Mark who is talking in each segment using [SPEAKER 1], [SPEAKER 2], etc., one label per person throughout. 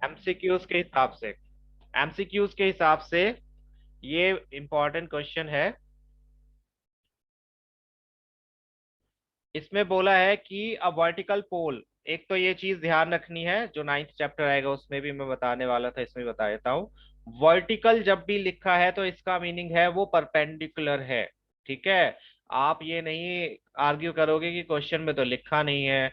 [SPEAKER 1] MCQs के हिसाब से, एमसीक्यूज के हिसाब से ये इंपॉर्टेंट क्वेश्चन है। इसमें बोला है कि अ वर्टिकल पोल, एक तो ये चीज ध्यान रखनी है, जो नाइन्थ चैप्टर आएगा उसमें भी मैं बताने वाला था, इसमें भी बता देता हूँ। वर्टिकल जब भी लिखा है तो इसका मीनिंग है वो परपेंडिकुलर है। ठीक है, आप ये नहीं आर्ग्यू करोगे कि क्वेश्चन में तो लिखा नहीं है।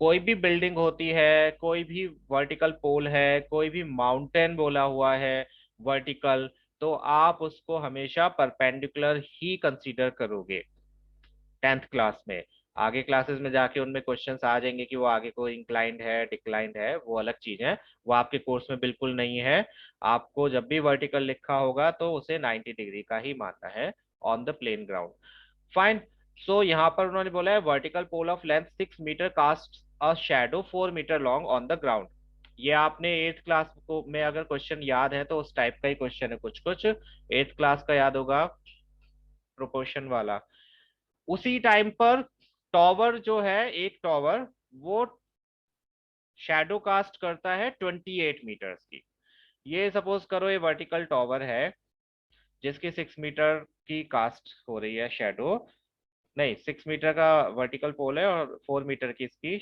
[SPEAKER 1] कोई भी बिल्डिंग होती है, कोई भी वर्टिकल पोल है, कोई भी माउंटेन बोला हुआ है वर्टिकल, तो आप उसको हमेशा परपेंडिकुलर ही कंसीडर करोगे। टेंथ क्लास में, आगे क्लासेस में जाके उनमें क्वेश्चंस आ जाएंगे कि वो आगे को इंक्लाइंड है डिक्लाइंड है, वो अलग चीज है, वो आपके कोर्स में बिल्कुल नहीं है। आपको जब भी वर्टिकल लिखा होगा तो उसे 90 डिग्री का ही मानना है on the plain ground. Fine. So यहाँ पर उन्होंने बोला है vertical pole of length 6 metre cast a shadow 4 metre long on the ground. ये आपने एट्थ क्लास को में अगर क्वेश्चन याद है तो उस टाइप का ही क्वेश्चन है, कुछ कुछ एट्थ क्लास का याद होगा, प्रोपोर्शन वाला। उसी टाइम पर टॉवर जो है, एक टॉवर, वो शैडो कास्ट करता है 28 मीटर्स की। ये सपोज करो ये वर्टिकल टॉवर है जिसकी 6 मीटर की कास्ट हो रही है शैडो, नहीं 6 मीटर का वर्टिकल पोल है और 4 मीटर की इसकी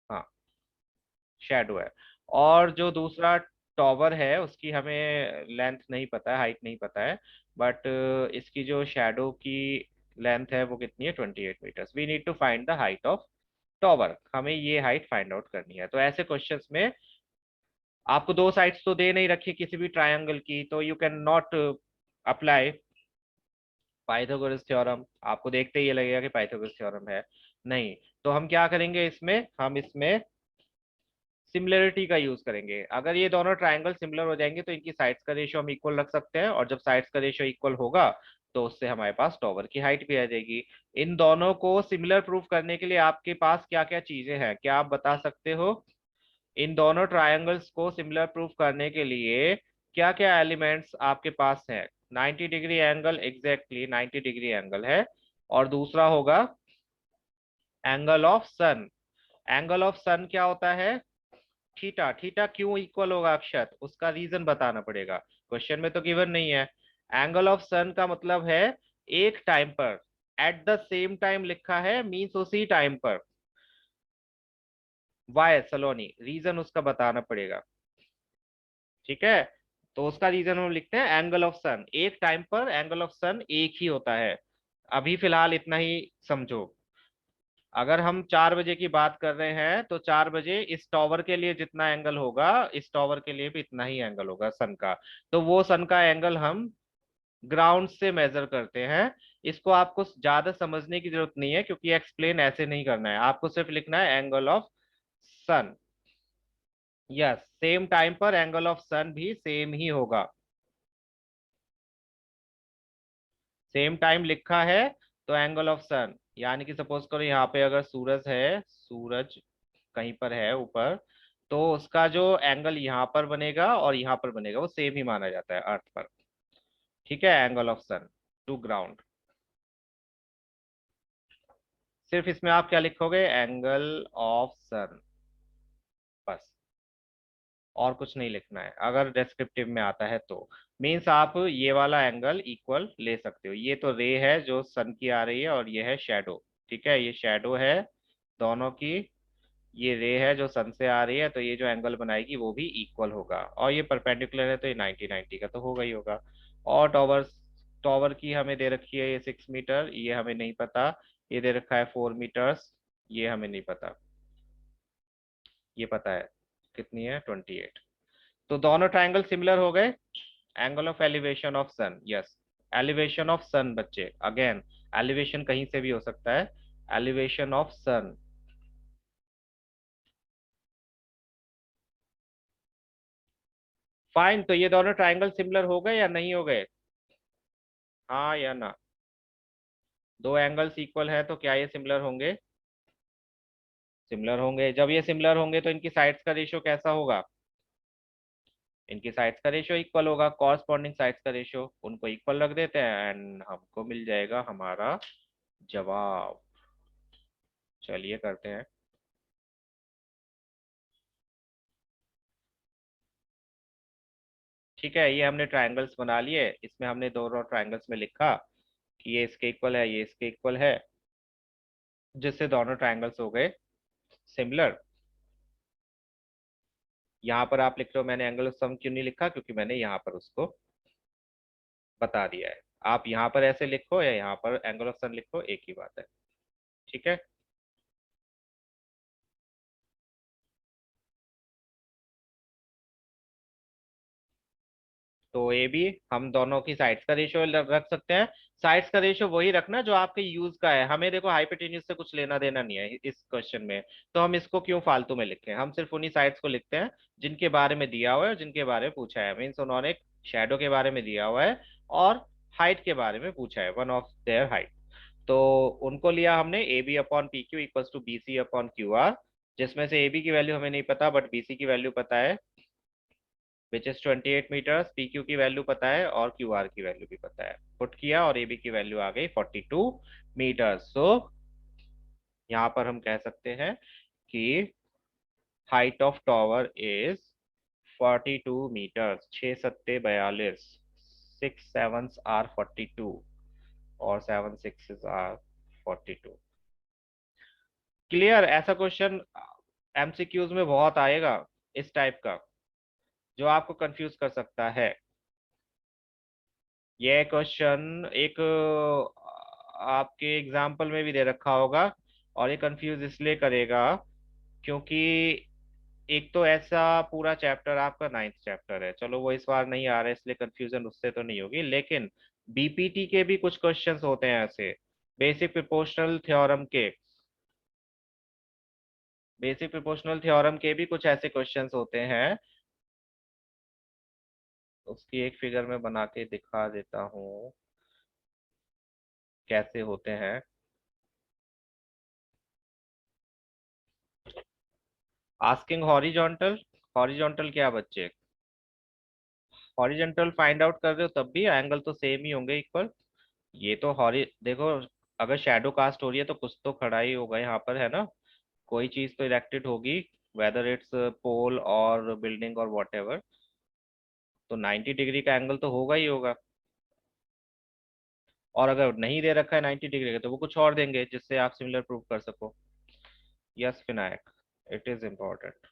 [SPEAKER 1] हाँ शैडो है। और जो दूसरा टॉवर है उसकी हमें लेंथ नहीं पता है, हाइट नहीं पता है, बट इसकी जो शैडो की लेंथ है वो कितनी है, 28 metres. We need to find the height of tower, हमें ये हाइट फाइंड आउट करनी है। तो ऐसे क्वेश्चंस में आपको दो साइड्स तो दे नहीं रखी किसी भी ट्रायंगल की, तो you can not apply Pythagoras theorem. आपको देखते ही ये लगेगा कि पाइथागोरस थ्योरम है, नहीं। तो हम क्या करेंगे इसमें, हम इसमें सिमिलरिटी का यूज करेंगे। अगर ये दोनों ट्रायंगल सिमिलर हो जाएंगे तो इनकी साइड्स का रेशियो हम इक्वल रख सकते हैं, और जब साइड्स का रेशियो इक्वल होगा तो उससे हमारे पास टॉवर की हाइट भी आ जाएगी। इन दोनों को सिमिलर प्रूफ करने के लिए आपके पास क्या क्या चीजें हैं, क्या आप बता सकते हो? इन दोनों ट्रायंगल्स को सिमिलर प्रूफ करने के लिए क्या क्या एलिमेंट्स आपके पास हैं? 90 degree angle, exactly 90 degree angle है। और दूसरा होगा angle of sun. Angle of sun क्या होता है? थीटा। थीटा क्यों इक्वल होगा अक्षत, उसका रीजन बताना पड़ेगा, क्वेश्चन में तो गिवन नहीं है। एंगल ऑफ सन का मतलब है एक टाइम पर, एट द सेम टाइम लिखा है, मींस उसी टाइम पर। वाई सलोनी, रीजन उसका बताना पड़ेगा। ठीक है, तो उसका रीजन हम लिखते हैं एंगल ऑफ सन, एक टाइम पर एंगल ऑफ सन एक ही होता है। अभी फिलहाल इतना ही समझो। अगर हम 4 बजे की बात कर रहे हैं तो 4 बजे इस टॉवर के लिए जितना एंगल होगा, इस टॉवर के लिए भी इतना ही एंगल होगा सन का। तो वो सन का एंगल हम ग्राउंड से मेजर करते हैं। इसको आपको ज्यादा समझने की जरूरत नहीं है, क्योंकि एक्सप्लेन ऐसे नहीं करना है, आपको सिर्फ लिखना है angle of sun. Yes, same time पर एंगल ऑफ सन भी सेम ही होगा। सेम टाइम लिखा है तो एंगल ऑफ सन, यानी कि सपोज करो यहाँ पे अगर सूरज है, सूरज कहीं पर है ऊपर, तो उसका जो एंगल यहाँ पर बनेगा और यहाँ पर बनेगा वो सेम ही माना जाता है अर्थ पर। ठीक है, angle of sun to ground. सिर्फ इसमें आप क्या लिखोगे, एंगल ऑफ सन, बस, और कुछ नहीं लिखना है अगर डेस्क्रिप्टिव में आता है तो। मीन्स आप ये वाला एंगल इक्वल ले सकते हो, ये तो रे है जो सन की आ रही है और ये है शेडो। ठीक है, ये शेडो है दोनों की, ये रे है जो सन से आ रही है, तो ये जो एंगल बनाएगी वो भी इक्वल होगा, और ये परपेंडिकुलर है तो ये 90 90 का तो होगा ही होगा। और टॉवर, टॉवर की हमें दे रखी है ये 6 मीटर, ये हमें नहीं पता। ये दे रखा है 4 मीटर्स, ये हमें नहीं पता। ये पता है कितनी है, 28। तो दोनों ट्राइंगल सिमिलर हो गए। Angle of elevation of sun, yes, elevation of sun बच्चे, अगेन एलिवेशन कहीं से भी हो सकता है, एलिवेशन ऑफ सन। फाइन, तो ये दोनों ट्राइंगल सिमिलर हो गए या नहीं हो गए? हाँ या ना? दो एंगल्स इक्वल है तो क्या ये सिमिलर होंगे? सिमिलर होंगे। जब ये सिमिलर होंगे तो इनकी साइड्स का रेशियो कैसा होगा? इनकी साइड्स का रेशियो इक्वल होगा, कॉरस्पॉन्डिंग साइड्स का रेशियो उनको इक्वल रख देते हैं एंड हमको मिल जाएगा हमारा जवाब। चलिए करते हैं। ठीक है, ये हमने ट्रायंगल्स बना लिए, इसमें हमने दोनों ट्रायंगल्स में लिखा कि ये इसके इक्वल है, ये इसके इक्वल है, जिससे दोनों ट्रायंगल्स हो गए सिमिलर। यहाँ पर आप लिख रहे हो मैंने एंगल ऑफ सम क्यों नहीं लिखा, क्योंकि मैंने यहाँ पर उसको बता दिया है। आप यहाँ पर ऐसे लिखो या यहाँ पर एंगल ऑफ सन लिखो, एक ही बात है। ठीक है। तो ए बी हम दोनों की साइड्स का रेशियो रख सकते हैं। साइड्स का रेशियो वही रखना जो आपके यूज का है। हमें देखो हाइपोटेन्यूज से कुछ लेना देना नहीं है इस क्वेश्चन में, तो हम इसको क्यों फालतू में लिखें, हम सिर्फ उन्हीं साइड्स को लिखते हैं जिनके बारे में दिया हुआ है और जिनके बारे में पूछा है। मीन्स उन्होंने शेडो के बारे में दिया हुआ है और हाइट के बारे में पूछा है, वन ऑफ देयर हाइट। तो उनको लिया हमने A B upon P Q equals to B C upon Q R, जिसमें से ए बी की वैल्यू हमें नहीं पता बट बी सी की वैल्यू पता है, which is 28 metres. P Q की वैल्यू पता है और क्यू आर की वैल्यू भी पता है। पुट किया और ए बी की वैल्यू आ गई 42 मीटर्स। सो यहाँ पर हम कह सकते हैं कि height of tower is 42 metres. 6 सत्ते 42, 6 सेवन्स आर 42 और 7 सिक्सेस आर 42। क्लियर? ऐसा क्वेश्चन एमसीक्यूज में बहुत आएगा इस टाइप का, जो आपको कंफ्यूज कर सकता है। ये क्वेश्चन एक आपके एग्जाम्पल में भी दे रखा होगा, और ये कंफ्यूज इसलिए करेगा क्योंकि एक तो ऐसा पूरा चैप्टर आपका नाइन्थ चैप्टर है, चलो वो इस बार नहीं आ रहा है इसलिए कंफ्यूजन उससे तो नहीं होगी, लेकिन बीपीटी के भी कुछ क्वेश्चंस होते हैं ऐसे, बेसिक प्रोपोर्शनल थ्योरम के, बेसिक प्रोपोर्शनल थ्योरम के भी कुछ ऐसे क्वेश्चंस होते हैं। उसकी एक फिगर में बना के दिखा देता हूँ कैसे होते हैं। आस्किंग हॉरिजॉन्टल, हॉरिजॉन्टल क्या बच्चे, हॉरिजॉन्टल फाइंड आउट कर रहे हो तब भी एंगल तो सेम ही होंगे, इक्वल। ये तो हॉरि देखो, अगर शैडो कास्ट हो रही है तो कुछ तो खड़ा ही होगा यहाँ पर, है ना, कोई चीज तो इरेक्टेड होगी, वेदर इट्स पोल और बिल्डिंग और वॉट एवर, तो 90 डिग्री का एंगल तो होगा ही होगा। और अगर नहीं दे रखा है 90 डिग्री का तो वो कुछ और देंगे जिससे आप सिमिलर प्रूव कर सको। Yes Vinayak, it is important.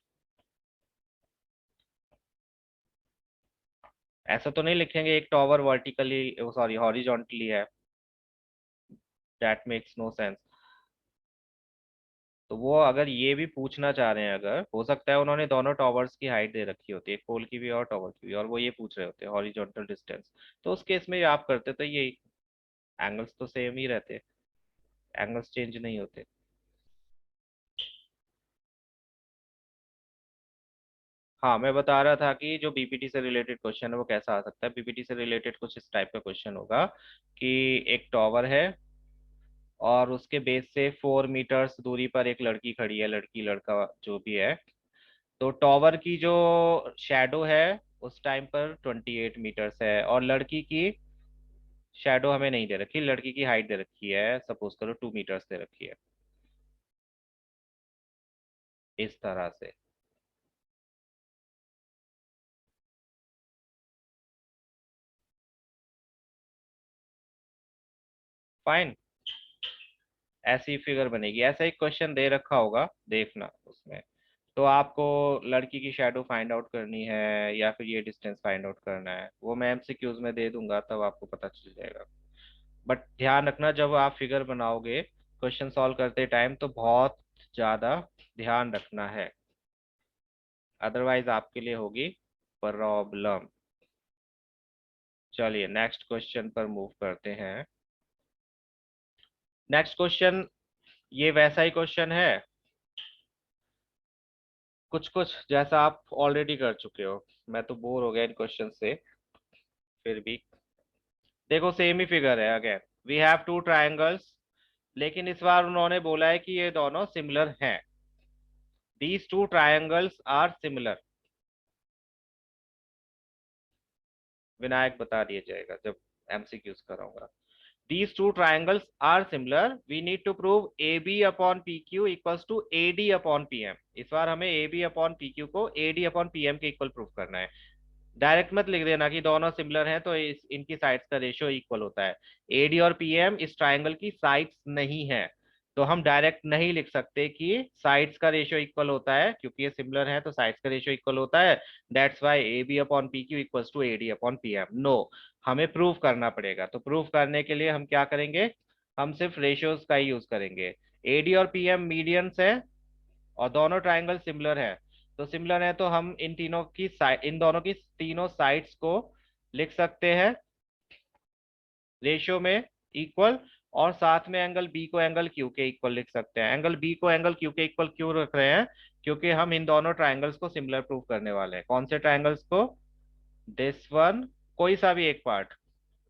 [SPEAKER 1] ऐसा तो नहीं लिखेंगे एक टॉवर वर्टिकली, सॉरी हॉरिजॉन्टली है, दैट मेक्स नो सेंस। तो वो अगर ये भी पूछना चाह रहे हैं, अगर हो सकता है उन्होंने दोनों टॉवर्स की हाइट दे रखी होती है, एक पोल की भी और टॉवर की भी, और वो ये पूछ रहे होते हैं हॉरिजॉन्टल डिस्टेंस, तो उस केस में आप करते तो यही, एंगल्स तो सेम ही रहते, एंगल्स चेंज नहीं होते। हाँ, मैं बता रहा था कि जो बीपीटी से रिलेटेड क्वेश्चन है वो कैसा आ सकता है। बीपीटी से रिलेटेड कुछ इस टाइप का क्वेश्चन होगा कि एक टॉवर है और उसके बेस से 4 मीटर्स दूरी पर एक लड़की खड़ी है, लड़की लड़का जो भी है, तो टॉवर की जो शैडो है उस टाइम पर 28 मीटर्स है, और लड़की की शैडो हमें नहीं दे रखी, लड़की की हाइट दे रखी है, सपोज करो 2 मीटर्स दे रखी है, इस तरह से। फाइन, ऐसी फिगर बनेगी, ऐसा एक क्वेश्चन दे रखा होगा, देखना उसमें। तो आपको लड़की की शैडो फाइंड आउट करनी है या फिर ये डिस्टेंस फाइंड आउट करना है, वो मैं एमसीक्यूज में दे दूंगा तब आपको पता चल जाएगा। बट ध्यान रखना जब आप फिगर बनाओगे क्वेश्चन सॉल्व करते टाइम, तो बहुत ज्यादा ध्यान रखना है, अदरवाइज आपके लिए होगी प्रॉब्लम। चलिए नेक्स्ट क्वेश्चन पर मूव करते हैं। नेक्स्ट क्वेश्चन ये वैसा ही क्वेश्चन है कुछ कुछ जैसा आप ऑलरेडी कर चुके हो, मैं तो बोर हो गया इन क्वेश्चन से। फिर भी देखो सेम ही फिगर है again, we have two triangles, लेकिन इस बार उन्होंने बोला है कि ये दोनों सिमिलर हैं, these two triangles are similar. Vinayak बता दिया जाएगा जब एमसीक्यूज कराऊंगा। These two triangles are similar. We need to prove AB upon PQ equals to AD upon PM. इस बार हमें AB upon PQ को AD upon PM के इक्वल प्रूव करना है। डायरेक्ट मत लिख देना कि दोनों सिमिलर हैं तो इनकी साइड्स का रेशियो इक्वल होता है। एडी और पीएम इस ट्राइंगल की साइड्स नहीं है, तो हम डायरेक्ट नहीं लिख सकते कि साइड्स का रेशियो इक्वल होता है, क्योंकि ये सिमिलर है तो साइड्स का रेशियो इक्वल होता है। That's why A B upon P Q equals to A D upon P M. No, हमें प्रूव करना पड़ेगा। तो प्रूव करने के लिए हम क्या करेंगे, हम सिर्फ रेशियोज का ही यूज करेंगे। एडी और पीएम मीडियंस है और दोनों ट्राइंगल सिमिलर है। तो सिमिलर है तो हम इन दोनों की तीनों साइड्स को लिख सकते हैं रेशियो में इक्वल। और साथ में एंगल बी को एंगल क्यू के इक्वल लिख सकते हैं। एंगल बी को एंगल क्यू के इक्वल क्यों रख रहे हैं, क्योंकि हम इन दोनों ट्राइंगल्स को सिमिलर प्रूव करने वाले हैं। कौन से ट्राइंगल्स को, दिस वन, कोई सा भी एक पार्ट,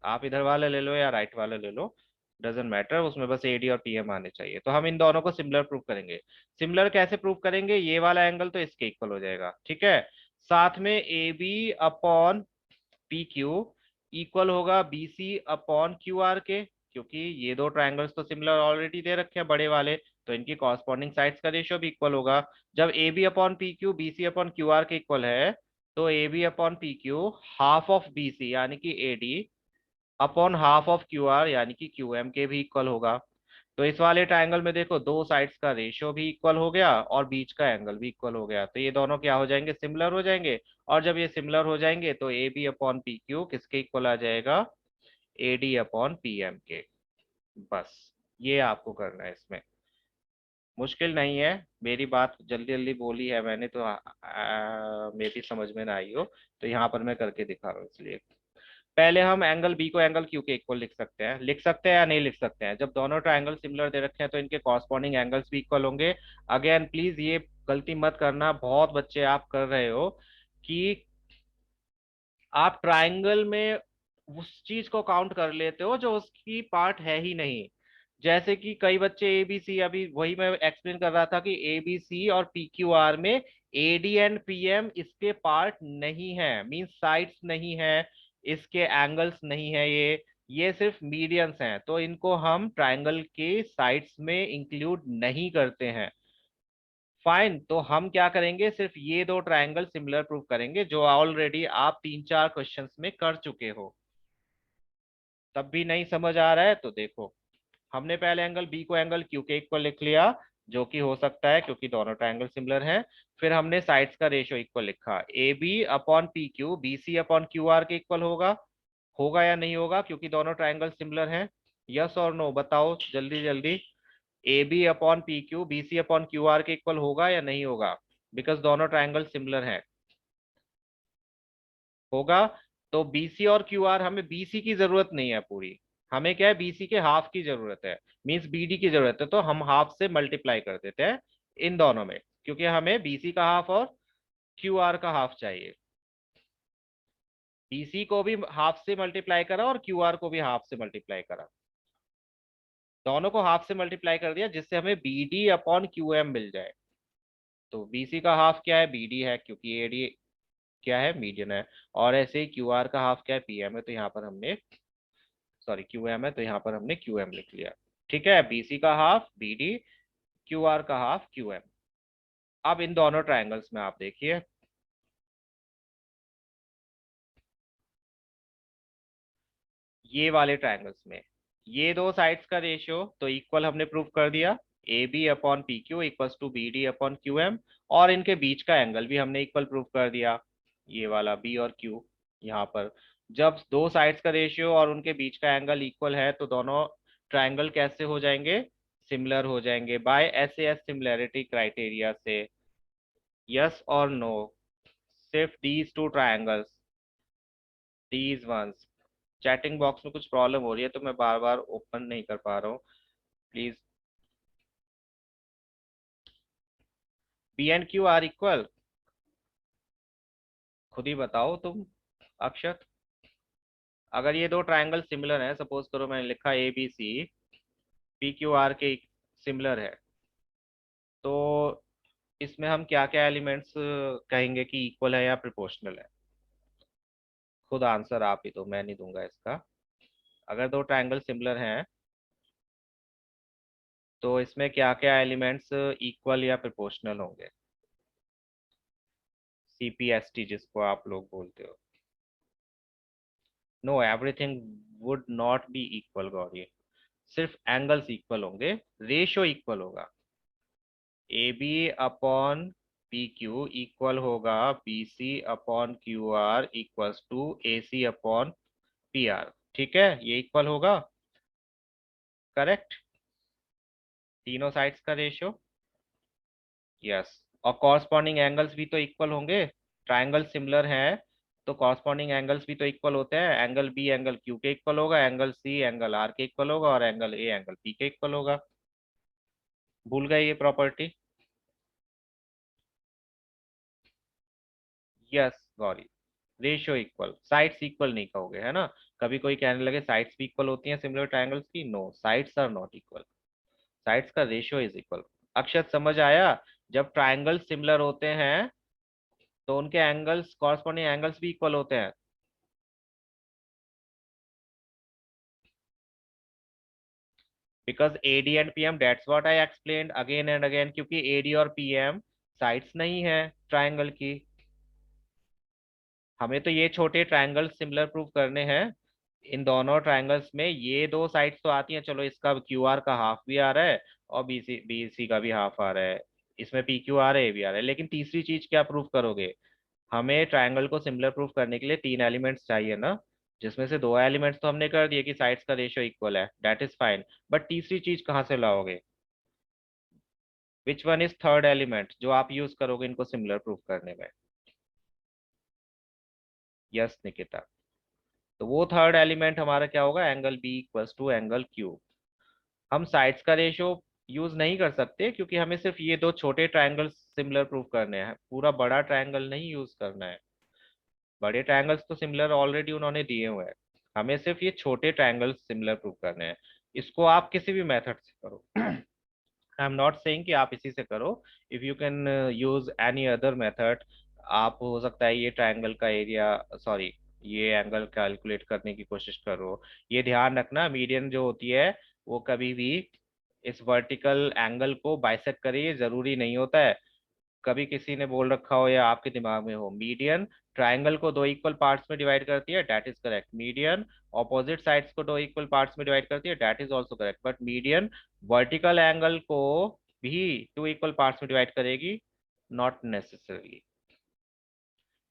[SPEAKER 1] आप इधर वाला ले लो या राइट वाला ले लो, डजेंट मैटर, उसमें बस एडी और पीएम आने चाहिए। तो हम इन दोनों को सिमिलर प्रूव करेंगे। सिमिलर कैसे प्रूव करेंगे, ये वाला एंगल तो इसके इक्वल हो जाएगा, ठीक है। साथ में A B upon P Q equal होगा B C upon Q R के, क्योंकि ये दो ट्राइंगल्स तो सिमिलर ऑलरेडी दे रखे हैं बड़े वाले, तो इनकी कॉरस्पॉन्डिंग साइड्स का रेशियो भी इक्वल होगा। जब A B upon P Q B C upon Q R के इक्वल है, तो A B upon P Q half of B C यानी कि A D upon half of Q R यानी कि क्यू एम के भी इक्वल होगा। तो इस वाले ट्राइंगल में देखो, दो साइड्स का रेशियो भी इक्वल हो गया और बीच का एंगल भी इक्वल हो गया, तो ये दोनों क्या हो जाएंगे, सिमिलर हो जाएंगे। और जब ये सिमिलर हो जाएंगे तो A B upon P Q किसके इक्वल आ जाएगा, A D upon P M के। बस ये आपको करना है इसमें, मुश्किल नहीं है। मेरी बात जल्दी जल्दी बोली है मैंने तो मेरी समझ में ना आई हो, तो यहाँ पर मैं करके दिखा रहा हूँ इसलिए। पहले हम एंगल बी को एंगल क्यू के इक्वल लिख सकते हैं, लिख सकते हैं या नहीं लिख सकते हैं, जब दोनों ट्रायंगल सिमिलर दे रखे हैं तो इनके कॉरस्पॉन्डिंग एंगल्स भी इक्वल होंगे। अगेन प्लीज ये गलती मत करना, बहुत बच्चे आप कर रहे हो कि आप ट्रायंगल में उस चीज को काउंट कर लेते हो जो उसकी पार्ट है ही नहीं। जैसे कि कई बच्चे ए बी सी, अभी वही मैं एक्सप्लेन कर रहा था कि ए बी सी और पी क्यू आर में A D and P M इसके पार्ट नहीं है, मींस साइड्स नहीं है, इसके एंगल्स नहीं है, ये सिर्फ मीडियंस हैं, तो इनको हम ट्रायंगल के साइड्स में इंक्लूड नहीं करते हैं। फाइन, तो हम क्या करेंगे, सिर्फ ये दो ट्रायंगल सिमिलर प्रूव करेंगे जो ऑलरेडी आप 3-4 क्वेश्चंस में कर चुके हो। तब भी नहीं समझ आ रहा है तो देखो, हमने पहले एंगल बी को एंगल क्यू के इक्वल लिख लिया, जो कि हो सकता है क्योंकि दोनों ट्रायंगल सिमिलर हैं। फिर हमने साइड्स का रेशियो इक्वल लिखा, A B upon P Q B C upon Q R के इक्वल होगा। होगा या नहीं होगा, क्योंकि दोनों ट्रायंगल सिमिलर हैं। यस और नो बताओ जल्दी जल्दी, A B upon P Q B C upon Q R के इक्वल होगा या नहीं होगा, बिकॉज दोनों ट्रायंगल सिमिलर हैं। होगा। तो बीसी और क्यू आर, हमें बीसी की जरूरत नहीं है पूरी, हमें क्या है, बीसी के हाफ की जरूरत है, मींस बीडी की जरूरत है, तो हम हाफ से मल्टीप्लाई कर देते हैं इन दोनों में, क्योंकि हमें बीसी का हाफ और क्यू आर का हाफ चाहिए। बीसी को भी हाफ से मल्टीप्लाई करा और क्यू आर को भी हाफ से मल्टीप्लाई करा, दोनों को हाफ से मल्टीप्लाई कर दिया, जिससे हमें B D upon Q M मिल जाए। तो बीसी का हाफ क्या है, बीडी है, क्योंकि एडी क्या है, मीडियन है। और ऐसे ही क्यू आर का हाफ क्या है, पीएम है, तो यहाँ पर हमने, सॉरी क्यू एम है, तो यहाँ पर हमने क्यू एम लिख लिया। ठीक है, बीसी का half B D, Q R का हाफ क्यू एम। अब इन दोनों ट्रायंगल्स में आप देखिए, ये वाले ट्रायंगल्स में ये दो साइड्स का रेशियो तो इक्वल हमने प्रूव कर दिया, A B upon P Q equals to B D upon Q M. और इनके बीच का एंगल भी हमने इक्वल प्रूव कर दिया, ये वाला बी और क्यू। यहाँ पर जब दो साइड्स का रेशियो और उनके बीच का एंगल इक्वल है तो दोनों ट्रायंगल कैसे हो जाएंगे, सिमिलर हो जाएंगे by S A S similarity criteria से। यस और नो, सिर्फ these two triangles, these once. Chatting box में कुछ प्रॉब्लम हो रही है तो मैं बार बार ओपन नहीं कर पा रहा हूँ, please. P and Q R equal, खुद ही बताओ तुम, अक्षत। अगर ये दो ट्रायंगल सिमिलर हैं, सपोज करो मैंने लिखा A B C, P Q R के सिमिलर है, तो इसमें हम क्या क्या एलिमेंट्स कहेंगे कि इक्वल है या प्रोपोर्शनल है। खुद आंसर आप ही दो, मैं नहीं दूंगा इसका। अगर दो ट्रायंगल सिमिलर हैं तो इसमें क्या क्या एलिमेंट्स इक्वल या प्रोपोर्शनल होंगे, सीपीएसटी जिसको आप लोग बोलते हो। No, everything would not be equal Gauri, सिर्फ एंगल्स इक्वल होंगे, रेशियो इक्वल होगा। A B upon P Q equal होगा B C upon Q R equals to A C upon P R. ठीक है, ये इक्वल होगा, करेक्ट, तीनों साइड्स का रेशियो। यस, और कॉरस्पॉन्डिंग एंगल्स भी तो इक्वल होंगे, ट्राइंगल सिमिलर हैं तो कॉरस्पॉन्डिंग एंगल्स भी तो इक्वल होते हैं। एंगल बी एंगल क्यू के इक्वल होगा, एंगल सी एंगल आर के इक्वल होगा, और एंगल ए एंगल पी के इक्वल होगा। भूल गए ये property? Yes Gauri, ratio equal, sides equal नहीं कहोगे, है ना। कभी कोई कहने लगे साइड्स भी इक्वल होती हैं सिमिलर ट्रायंगल्स की, no, sides are not equal, sides का रेशियो इज इक्वल। अक्षर समझ आया? जब ट्रायंगल सिमिलर होते हैं तो उनके एंगल्स, कॉरस्पॉन्डिंग एंगल्स भी इक्वल होते हैं। Because AD and PM, that's what I explained again and again, क्योंकि एडी और पीएम साइड्स नहीं है ट्रायंगल की। हमें तो ये छोटे ट्रायंगल सिमिलर प्रूव करने हैं। इन दोनों ट्रायंगल्स में ये दो साइड्स तो आती हैं, चलो इसका क्यू आर का हाफ भी आ रहा है और बी सी का भी हाफ आ रहा है, इसमें पी क्यू आ रहा है, ए भी आ रहा है, लेकिन तीसरी चीज क्या प्रूव करोगे? हमें ट्रायंगल को सिमिलर प्रूव करने के लिए तीन एलिमेंट्स चाहिए ना, जिसमें से दो एलिमेंट्स तो हमने कर दिए कि साइड्स का रेशियो इक्वल है, दैट इज फाइन, बट तीसरी चीज कहाँ से लाओगे? Which one is third element जो आप यूज करोगे इनको सिमिलर प्रूव करने में? यस निकिता, तो वो थर्ड एलिमेंट हमारा क्या होगा? Angle B equals to angle Q. हम साइड्स का रेशियो यूज नहीं कर सकते क्योंकि हमें सिर्फ ये दो छोटे ट्रायंगल सिमिलर प्रूव करने हैं, पूरा बड़ा ट्रायंगल नहीं यूज करना है। बड़े ट्रायंगल्स तो सिमिलर ऑलरेडी उन्होंने दिए हुए हैं, हमें सिर्फ ये छोटे ट्रायंगल सिमिलर प्रूव करने हैं। इसको आप किसी भी मेथड से करो, आई एम नॉट सेइंग कि आप इसी से करो, if you can use any other method. आप हो सकता है ये ट्रायंगल का एरिया, सॉरी, ये एंगल कैलकुलेट करने की कोशिश करो। ये ध्यान रखना, मीडियन जो होती है वो कभी भी इस वर्टिकल एंगल को बाइसेक्ट करे, ये जरूरी नहीं होता है। कभी किसी ने बोल रखा हो या आपके दिमाग में हो, मीडियन ट्राइंगल को दो इक्वल पार्ट्स में डिवाइड करती है, that is correct. Median opposite sides को दो इक्वल पार्ट्स में डिवाइड करती है, that is also correct, but median vertical angle को भी टू इक्वल पार्ट्स में डिवाइड करेगी, नॉट नेसेसरली।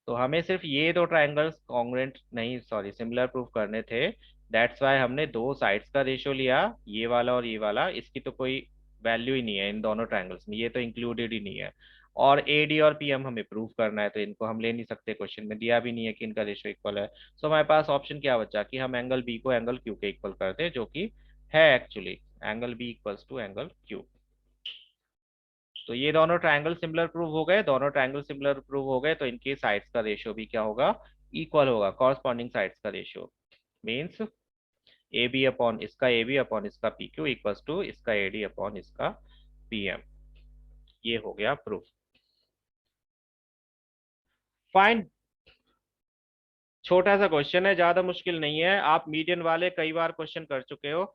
[SPEAKER 1] तो हमें सिर्फ ये दो ट्राइंगल्स कॉन्ग्रुएंट नहीं, सॉरी, सिमिलर प्रूफ करने थे, दैट्स वाई हमने दो साइड्स का रेशियो लिया, ये वाला और ये वाला, इसकी तो कोई वैल्यू ही नहीं है इन दोनों ट्राइंगल्स में, ये तो इंक्लूडेड ही नहीं है। और ए डी और पी एम हमें प्रूव करना है, तो इनको हम ले नहीं सकते, क्वेश्चन में दिया भी नहीं है कि इनका रेशियो इक्वल है। सो हमारे पास ऑप्शन क्या बचा कि हम एंगल बी को एंगल क्यू के इक्वल कर दें, जो कि है actually angle B equals to angle Q. तो ये दोनों ट्रायंगल सिमिलर प्रूव हो गए, दोनों ट्रायंगल सिमिलर प्रूव हो गए, तो इनके साइड्स का रेशियो भी क्या होगा? इक्वल होगा, कॉरस्पॉन्डिंग साइड्स का ratio means A B upon इसका ए बी अपॉन इसका पी क्यू इक्वल्स टू इसका ए डी अपॉन इसका पी एम। ये हो गया प्रूफ। फाइन, छोटा सा क्वेश्चन है, ज्यादा मुश्किल नहीं है, आप मीडियन वाले कई बार क्वेश्चन कर चुके हो।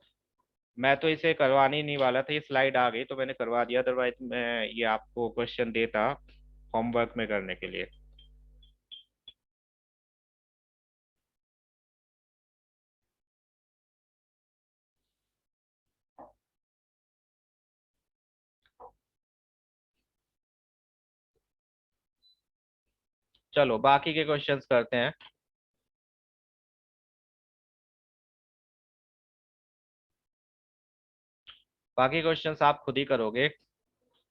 [SPEAKER 1] मैं तो इसे करवाने ही नहीं वाला था, ये स्लाइड आ गई तो मैंने करवा दिया, अदरवाइज मैं ये आपको क्वेश्चन देता होमवर्क में करने के लिए। चलो बाकी के क्वेश्चंस करते हैं। बाकी क्वेश्चंस आप खुद ही करोगे।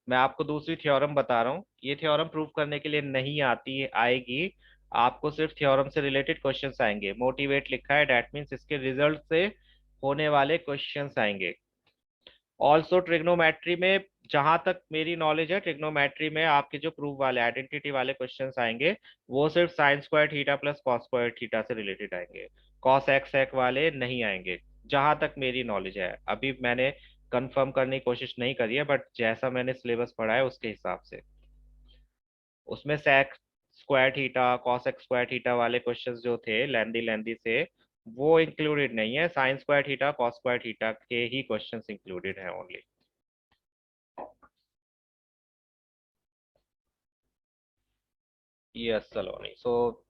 [SPEAKER 1] मैं आपको दूसरी थ्योरम बता रहा हूँ, ये थ्योरम प्रूव करने के लिए नहीं आती आएगी, आपको सिर्फ थ्योरम से रिलेटेड क्वेश्चंस आएंगे। मोटिवेट लिखा है, दैट मीन्स इसके रिजल्ट से होने वाले क्वेश्चंस आएंगे। ऑल्सो ट्रिग्नोमेट्री में, जहां तक मेरी नॉलेज है, ट्रिग्नोमेट्री में आपके जो प्रूफ वाले आइडेंटिटी वाले क्वेश्चंस आएंगे वो सिर्फ sign square theta plus cos square theta से रिलेटेड आएंगे, कॉस एक्स एक्स वाले नहीं आएंगे, जहां तक मेरी नॉलेज है। अभी मैंने कंफर्म करने की कोशिश नहीं करी है, बट जैसा मैंने सिलेबस पढ़ा है उसके हिसाब से उसमें sec square theta cosec square theta वाले क्वेश्चंस जो थे लेंदी लेंदी से, वो इंक्लूडेड नहीं है, sine square theta cos square theta के ही क्वेश्चंस इंक्लूडेड है ओनली। यस सलोनी, सो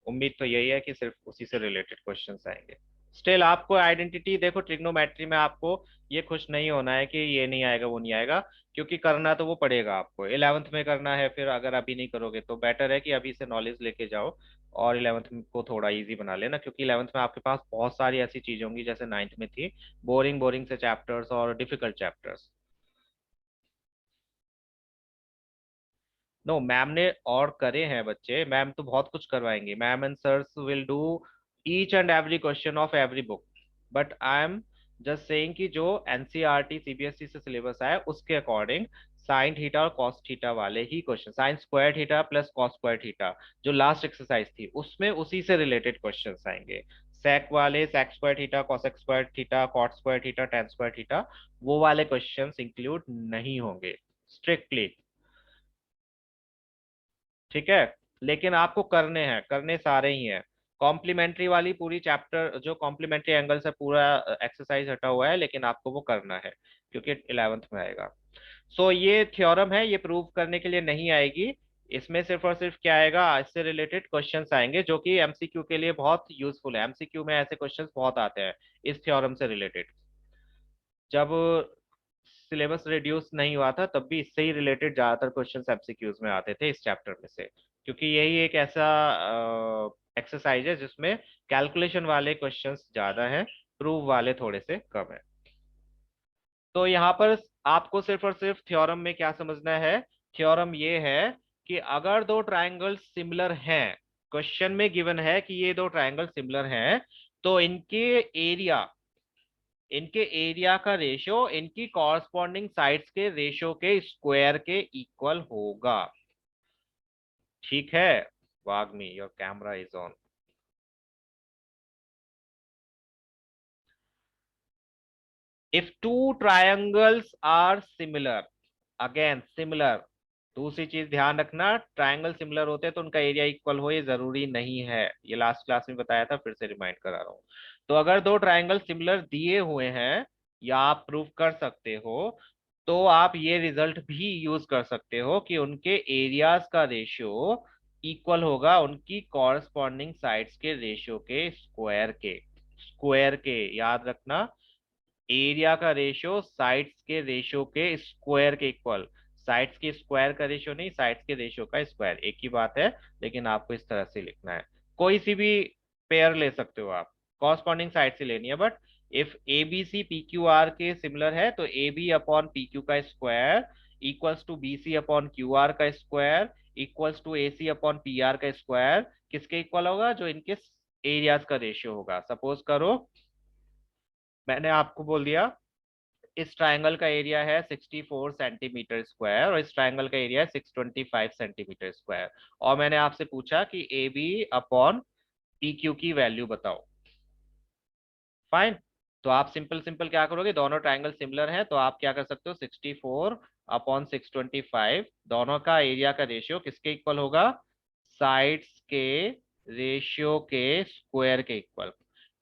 [SPEAKER 1] उम्मीद तो यही है कि सिर्फ उसी से रिलेटेड क्वेश्चंस आएंगे। स्टिल आपको आइडेंटिटी देखो, ट्रिग्नोमेट्री में आपको ये खुश नहीं होना है कि ये नहीं आएगा वो नहीं आएगा, क्योंकि करना तो वो पड़ेगा आपको। 11th में करना है, फिर अगर अभी नहीं करोगे तो बेटर है कि अभी से नॉलेज लेके जाओ और 11th को थोड़ा इजी बना लेना, क्योंकि 11th में आपके पास बहुत सारी ऐसी चीजें होंगी जैसे 9th में थी, बोरिंग बोरिंग से चैप्टर्स और डिफिकल्ट चैप्टर्स। नो, मैम ने और करे हैं बच्चे, मैम तो बहुत कुछ करवाएंगे। Ma'am and sirs will do each and every question of every book, but I am just saying कि जो एनसीईआरटी सीबीएसई से सिलेबस आया उसके अकॉर्डिंग साइन थीटा और कॉस थीटा वाले ही question, sine square theta plus cos square theta जो last exercise थी उसमें उसी से रिलेटेड क्वेश्चंस आएंगे। सेक वाले sec square theta, cosec square theta, cot square theta, tan square theta, वो वाले क्वेश्चंस इंक्लूड नहीं होंगे स्ट्रिक्टली। ठीक है, लेकिन आपको करने हैं, करने सारे ही हैं। कॉम्प्लीमेंट्री वाली पूरी चैप्टर जो कॉम्प्लीमेंट्री एंगल से पूरा एक्सरसाइज हटा हुआ है, लेकिन आपको वो करना है क्योंकि 11th में आएगा। सो ये थ्योरम है, ये प्रूव करने के लिए नहीं आएगी। इसमें सिर्फ और सिर्फ क्या आएगा, इससे रिलेटेड क्वेश्चंस आएंगे जो कि एमसीक्यू के लिए बहुत यूजफुल है। एमसीक्यू में ऐसे क्वेश्चंस बहुत आते हैं इस थ्योरम से रिलेटेड। जब सिलेबस रिड्यूस नहीं हुआ था तब भी इससे ही रिलेटेड ज्यादातर क्वेश्चंस एमसीक्यूज में आते थे इस चैप्टर में से, क्योंकि यही एक ऐसा एक्सरसाइज है जिसमें कैलकुलेशन वाले क्वेश्चंस ज्यादा हैं, प्रूव वाले थोड़े से कम है। तो यहाँ पर आपको सिर्फ और सिर्फ थ्योरम में क्या समझना है, थ्योरम ये है कि अगर दो ट्रायंगल सिमिलर हैं, क्वेश्चन में गिवन है कि ये दो ट्रायंगल सिमिलर हैं, तो इनके एरिया का रेशियो इनकी कॉरस्पॉन्डिंग साइड्स के रेशियो के स्क्वायर के इक्वल होगा। ठीक है, Vagmi your camera is on. If two triangles are similar, again similar, दूसरी चीज ध्यान रखना, ट्रायंगल सिमिलर होते हैं तो उनका एरिया इक्वल हो, ये जरूरी नहीं है, ये लास्ट क्लास में बताया था, फिर से रिमाइंड करा रहा हूं। तो अगर दो ट्रायंगल सिमिलर दिए हुए हैं या आप प्रूव कर सकते हो, तो आप ये रिजल्ट भी यूज कर सकते हो कि उनके एरियाज का रेशियो इक्वल होगा उनकी कॉरस्पॉन्डिंग साइड्स के रेशियो के स्क्वायर के, याद रखना, एरिया का रेशियो साइड्स के रेशियो के स्क्वायर के इक्वल। साइड्स के स्क्वायर का रेशियो नहीं, साइड्स के रेशियो का स्क्वायर, एक ही बात है, लेकिन आपको इस तरह से लिखना है। कोई सी भी पेयर ले सकते हो आप, कॉरस्पॉन्डिंग साइड से लेनी है, but if A B C P Q R के सिमिलर है तो A B upon P Q का square equals to B C upon Q R का square equals to A C upon P R का square, किसके equal होगा, जो इनके एरियाज का रेशियो होगा। सपोज करो मैंने आपको बोल दिया इस ट्रायंगल का एरिया है 64 सेंटीमीटर स्क्वायर और इस ट्रायंगल का एरिया है 625 सेंटीमीटर स्क्वायर, और मैंने आपसे पूछा कि A B upon P Q की वैल्यू बताओ। फाइन, तो आप सिंपल सिंपल क्या करोगे, दोनों ट्रायंगल सिमिलर हैं तो आप क्या कर सकते हो, 64 अपॉन 625, दोनों का एरिया का रेशियो किसके इक्वल होगा, साइड्स के रेशियो के स्क्वायर के इक्वल।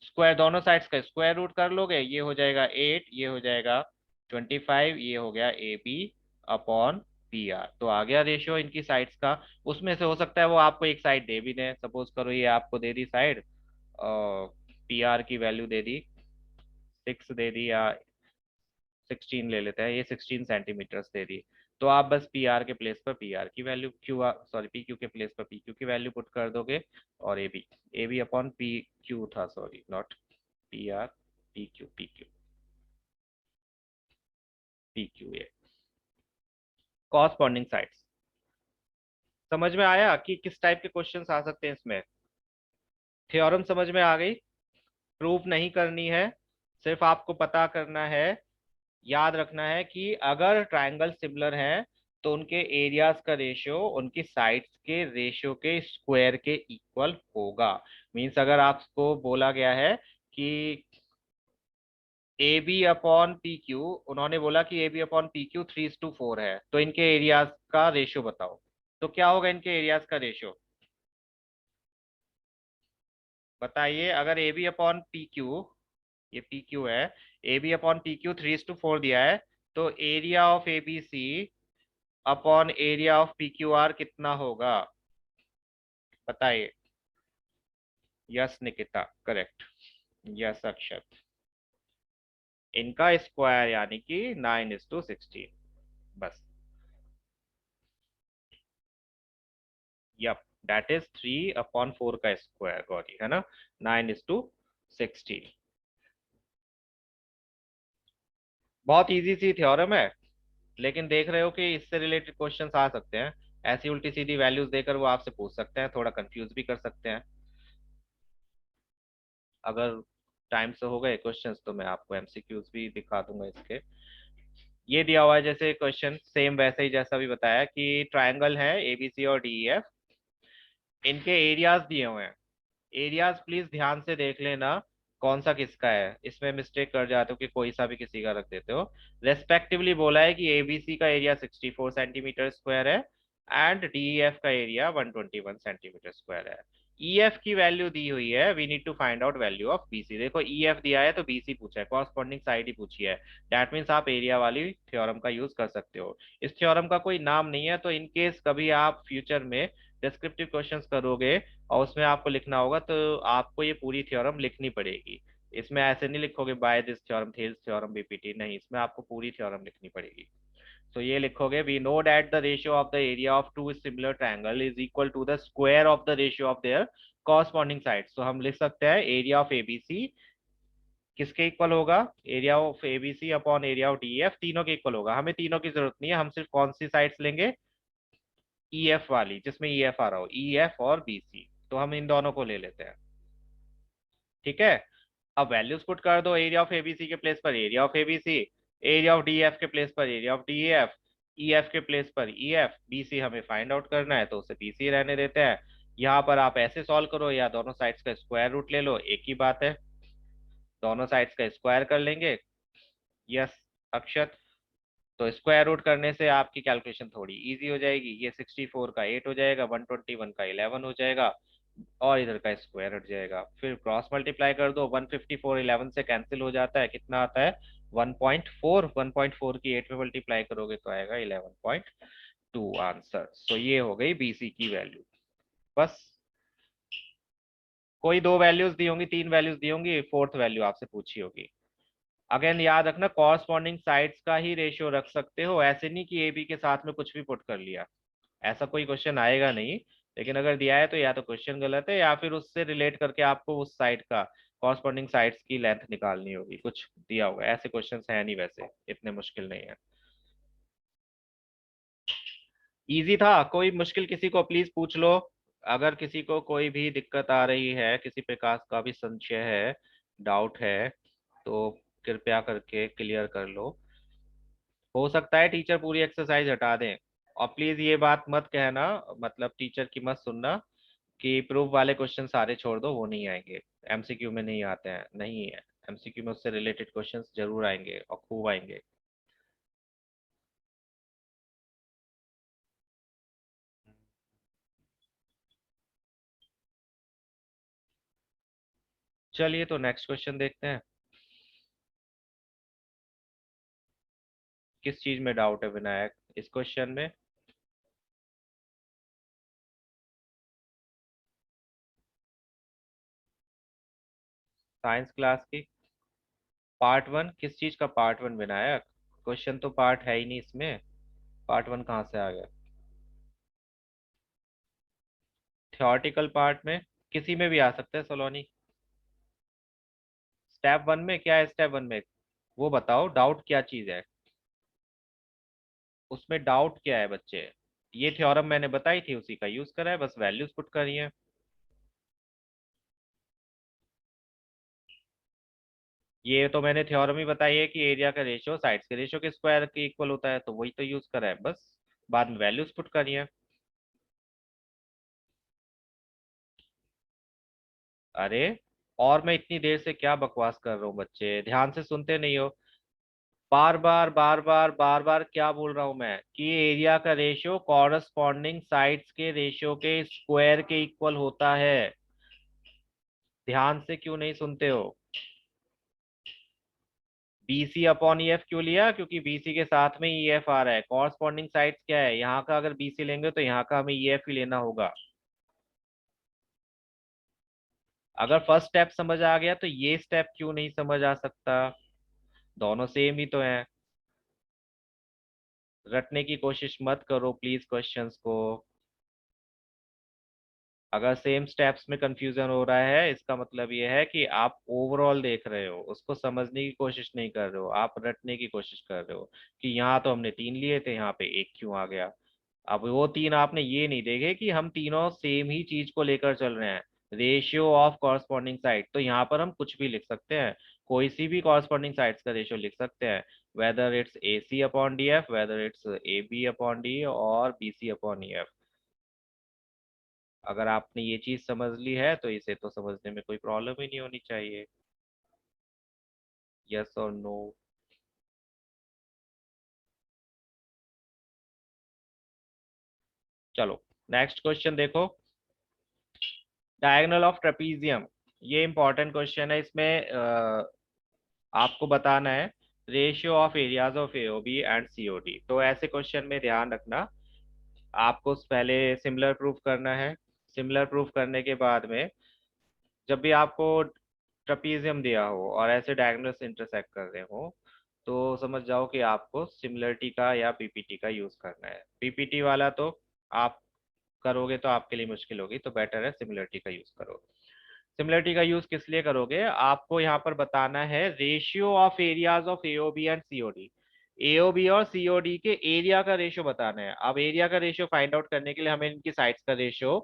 [SPEAKER 1] स्क्वायर दोनों साइड्स का स्क्वायर रूट कर लोगे, ये हो जाएगा 8, ये हो जाएगा 25, ये हो गया A B upon P R, तो आ गया रेशियो इनकी साइड्स का। उसमें से हो सकता है वो आपको एक साइड दे भी दें, सपोज करो ये आपको दे दी साइड, पी आर की वैल्यू दे दी 6 दे दी, या 16 ले लेते हैं, ये 16 सेंटीमीटर्स दे दी, तो आप बस पी आर के प्लेस पर पी आर की value, Q R sorry P Q के प्लेस पर पी क्यू की वैल्यू पुट कर दोगे, और A B upon P Q था, sorry not P R, P Q a corresponding sides. समझ में आया कि किस टाइप के क्वेश्चंस आ सकते हैं इसमें, थ्योरम समझ में आ गई, प्रूफ नहीं करनी है, सिर्फ आपको पता करना है, याद रखना है कि अगर ट्रायंगल सिमिलर हैं तो उनके एरियाज का रेशियो उनकी साइड्स के रेशियो के स्क्वायर के इक्वल होगा। मींस अगर आपको बोला गया है कि A B upon P Q, उन्होंने बोला कि A B upon P Q 3:4 है, तो इनके एरियाज का रेशियो बताओ, तो क्या होगा इनके एरियाज का रेशियो, बताइए। अगर A B upon P Q, ये पी क्यू है, A B upon P Q 3:4 दिया है, तो area of A B C upon area of P Q R कितना होगा, बताइए। Yes Nikita, correct. Yes Akshat. इनका स्क्वायर यानी कि 9:16। बस। यप, दैट इज 3/4 का स्क्वायर गौरी, है ना। 9:16। बहुत इजी सी थ्योरम है, लेकिन देख रहे हो कि इससे रिलेटेड क्वेश्चंस आ सकते हैं। ऐसी उल्टी सीधी वैल्यूज देकर वो आपसे पूछ सकते हैं, थोड़ा कंफ्यूज भी कर सकते हैं। अगर टाइम से हो गए क्वेश्चंस तो मैं आपको एमसीक्यूज भी दिखा दूंगा इसके। ये दिया हुआ है जैसे क्वेश्चन, सेम वैसे ही जैसा भी बताया कि ट्रायंगल है एबीसी और डीईएफ। इनके एरियाज दिए हुए हैं। एरियाज प्लीज ध्यान से देख लेना कौन सा किसका है, इसमें मिस्टेक कर जाते हो कि कोई सा भी किसी का रख देते हो। रेस्पेक्टिवली बोला है कि एबीसी का एरिया 64 सेंटीमीटर स्क्वायर है एंड डीईएफ का एरिया 121 सेंटीमीटर स्क्वायर है। ईएफ की वैल्यू दी हुई है, we need to find out value of BC. देखो ईएफ दिया है तो बीसी पूछा है, कॉरस्पॉन्डिंग साइड ही पूछी है। दैट मीन्स आप एरिया वाली थ्योरम का यूज कर सकते हो। इस थ्योरम का कोई नाम नहीं है, तो इन केस कभी आप फ्यूचर में डिस्क्रिप्टिव क्वेश्चंस करोगे और उसमें आपको लिखना होगा तो आपको ये पूरी थ्योरम लिखनी पड़ेगी। इसमें ऐसे नहीं लिखोगे by this theorem, Thales theorem, BPT, नहीं, इसमें आपको पूरी थ्योरम लिखनी पड़ेगी। तो ये लिखोगे, we know that the ratio of the area of two similar triangle is equal to the square of the ratio of their corresponding sides. तो हम लिख सकते हैं एरिया ऑफ एबीसी किसके इक्वल होगा, area of ABC upon area of DF, तीनों के equal होगा। हमें तीनों की जरूरत नहीं है, हम सिर्फ कौन सी साइड्स लेंगे, ईएफ वाली जिसमें ईएफ आ रहा हो, ईएफ और बीसी। तो हम इन दोनों को ले लेते हैं। ठीक है। अब वैल्यूज पुट कर दो, एरिया ऑफ एबीसी के प्लेस पर area of ABC, area of DF के प्लेस पर एरिया ऑफ डीएफ, ईएफ के प्लेस पर ईएफ, बीसी हमें फाइंड आउट करना है तो उसे बीसी रहने देते हैं। यहाँ पर आप ऐसे सॉल्व करो या दोनों साइड्स का स्क्वायर रूट ले लो, एक ही बात है। दोनों साइड्स का स्क्वायर कर लेंगे। यस अक्षत। तो स्क्वायर रूट करने से आपकी कैलकुलेशन थोड़ी इजी हो जाएगी। ये 64 का 8 हो जाएगा, 121 का 11 हो जाएगा, और इधर का स्क्वायर हट जाएगा। फिर क्रॉस मल्टीप्लाई कर दो, 154 11 से कैंसिल हो जाता है, कितना आता है 1.4। 1.4 की 8 में मल्टीप्लाई करोगे तो आएगा 11.2 आंसर। सो ये हो गई बीसी की वैल्यू। बस। कोई दो वैल्यूज दी होंगी, तीन वैल्यूज दी होंगी, फोर्थ वैल्यू आपसे पूछी होगी। अगेन याद रखना, कॉरस्पॉन्डिंग साइड्स का ही रेशियो रख सकते हो, ऐसे नहीं कि ए बी के साथ में कुछ भी पुट कर लिया। ऐसा कोई क्वेश्चन आएगा नहीं। लेकिन अगर दिया है तो या तो क्वेश्चन गलत है या फिर उससे रिलेट करके आपको उस साइड का कॉरस्पॉन्डिंग साइड्स की लेंथ निकालनी होगी, कुछ दिया होगा। ऐसे क्वेश्चन है नहीं, वैसे इतने मुश्किल नहीं है। इजी था, कोई मुश्किल किसी को प्लीज पूछ लो। अगर किसी को कोई भी दिक्कत आ रही है, किसी प्रकार का भी संशय है, डाउट है, तो कृपया करके क्लियर कर लो। हो सकता है टीचर पूरी एक्सरसाइज हटा दें। और प्लीज ये बात मत कहना, मतलब टीचर की मत सुनना कि प्रूफ वाले क्वेश्चन सारे छोड़ दो, वो नहीं आएंगे। एमसीक्यू में नहीं आते हैं, नहीं है। एमसीक्यू में उससे रिलेटेड क्वेश्चंस जरूर आएंगे और खूब आएंगे। चलिए तो नेक्स्ट क्वेश्चन देखते हैं। किस चीज में डाउट है विनायक इस क्वेश्चन में। साइंस क्लास की पार्ट 1, किस चीज का पार्ट 1 विनायक। क्वेश्चन तो पार्ट है ही नहीं इसमें, पार्ट 1 कहाँ से आ गया। थ्योरेटिकल पार्ट में किसी में भी आ सकता है सलोनी। स्टेप 1 में क्या है, स्टेप 1 में वो बताओ डाउट क्या चीज है। उसमें डाउट क्या है बच्चे। ये थ्योरम मैंने बताई थी, उसी का यूज करा है, बस वैल्यूज पुट करी है। ये तो मैंने थ्योरम ही बताई है कि एरिया का रेशियो साइड्स के रेशियो के स्क्वायर के इक्वल होता है, तो वही तो यूज करा है बस। बाद में वैल्यूज पुट करी है। अरे, और मैं इतनी देर से क्या बकवास कर रहा हूँ, बच्चे ध्यान से सुनते नहीं हो। बार बार बार बार बार बार क्या बोल रहा हूं मैं कि एरिया का रेशियो कॉरस्पॉन्डिंग साइड्स के रेशियो के स्क्वायर के इक्वल होता है। ध्यान से क्यों नहीं सुनते हो। बीसी अपॉन ईएफ क्यों लिया, क्योंकि बीसी के साथ में ईएफ आ रहा है। कॉरस्पॉन्डिंग साइड्स क्या है, यहाँ का अगर बीसी लेंगे तो यहाँ का हमें ईएफ ही लेना होगा। अगर फर्स्ट स्टेप समझ आ गया तो ये स्टेप क्यों नहीं समझ आ सकता? दोनों सेम ही तो हैं। रटने की कोशिश मत करो प्लीज क्वेश्चंस को। अगर सेम स्टेप्स में कंफ्यूजन हो रहा है इसका मतलब ये है कि आप ओवरऑल देख रहे हो, उसको समझने की कोशिश नहीं कर रहे हो, आप रटने की कोशिश कर रहे हो कि यहाँ तो हमने 3 लिए थे, यहाँ पे एक क्यों आ गया। अब वो 3 आपने ये नहीं देखे कि हम तीनों सेम ही चीज को लेकर चल रहे हैं। रेशियो ऑफ कॉरस्पॉन्डिंग साइड, तो यहाँ पर हम कुछ भी लिख सकते हैं, कोई सी भी कॉरस्पॉन्डिंग साइड्स का रेशियो लिख सकते हैं, whether it's A C upon D F, whether it's A B upon D और B C upon E F. अगर आपने ये चीज समझ ली है तो इसे तो समझने में कोई प्रॉब्लम ही नहीं होनी चाहिए। यस और नो? चलो नेक्स्ट क्वेश्चन देखो। डायगोनल ऑफ ट्रेपीजियम, ये इंपॉर्टेंट क्वेश्चन है। इसमें आपको बताना है ratio of areas of AOB and COD. तो ऐसे क्वेश्चन में ध्यान रखना, आपको पहले सिमिलर प्रूफ करना है। सिमिलर प्रूफ करने के बाद में जब भी आपको ट्रपीजियम दिया हो और ऐसे डायगोनल्स इंटरसेक्ट कर रहे हो तो समझ जाओ कि आपको सिमिलरिटी का या पीपीटी का यूज करना है। पीपीटी वाला तो आप करोगे तो आपके लिए मुश्किल होगी, तो बेटर है सिमिलरिटी का यूज करो। सिमिलरिटी का यूज किस लिए करोगे? आपको यहाँ पर बताना है ratio of areas of AOB and COD. AOB और सीओडी के एरिया का रेशियो बताना है। अब एरिया का रेशियो फाइंड आउट करने के लिए हमें इनकी साइड्स का रेशियो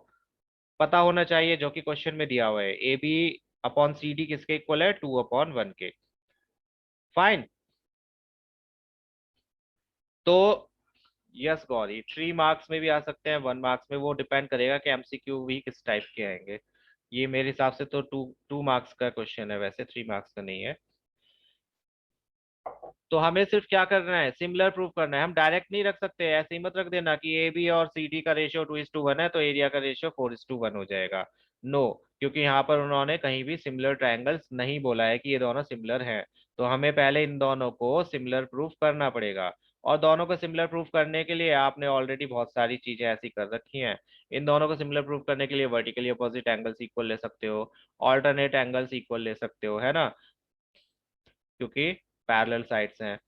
[SPEAKER 1] पता होना चाहिए, जो कि क्वेश्चन में दिया हुआ है। A B upon C D किसके इक्वल है? 2/1 के। फाइन। तो यस गौरी, 3 मार्क्स में भी आ सकते हैं, 1 मार्क्स में, वो डिपेंड करेगा कि एमसीक्यू भी किस टाइप के आएंगे। ये मेरे हिसाब से तो टू टू मार्क्स का क्वेश्चन है, वैसे 3 मार्क्स का नहीं है। तो हमें सिर्फ क्या करना है? सिमिलर प्रूफ करना है। हम डायरेक्ट नहीं रख सकते, ऐसे ही मत रख देना कि ए बी और सी डी का रेशियो 2:1 है तो एरिया का रेशियो 4:1 हो जाएगा। नो, क्योंकि यहाँ पर उन्होंने कहीं भी सिमिलर ट्रायंगल्स नहीं बोला है कि ये दोनों सिमिलर हैं। तो हमें पहले इन दोनों को सिमिलर प्रूफ करना पड़ेगा। और दोनों को सिमिलर प्रूफ करने के लिए आपने ऑलरेडी बहुत सारी चीजें ऐसी कर रखी हैं। इन दोनों को सिमिलर प्रूफ करने के लिए वर्टिकली अपोजिट एंगल्स इक्वल ले सकते हो, ऑल्टरनेट एंगल्स इक्वल ले सकते हो, है ना, क्योंकि पैरेलल साइड्स हैं।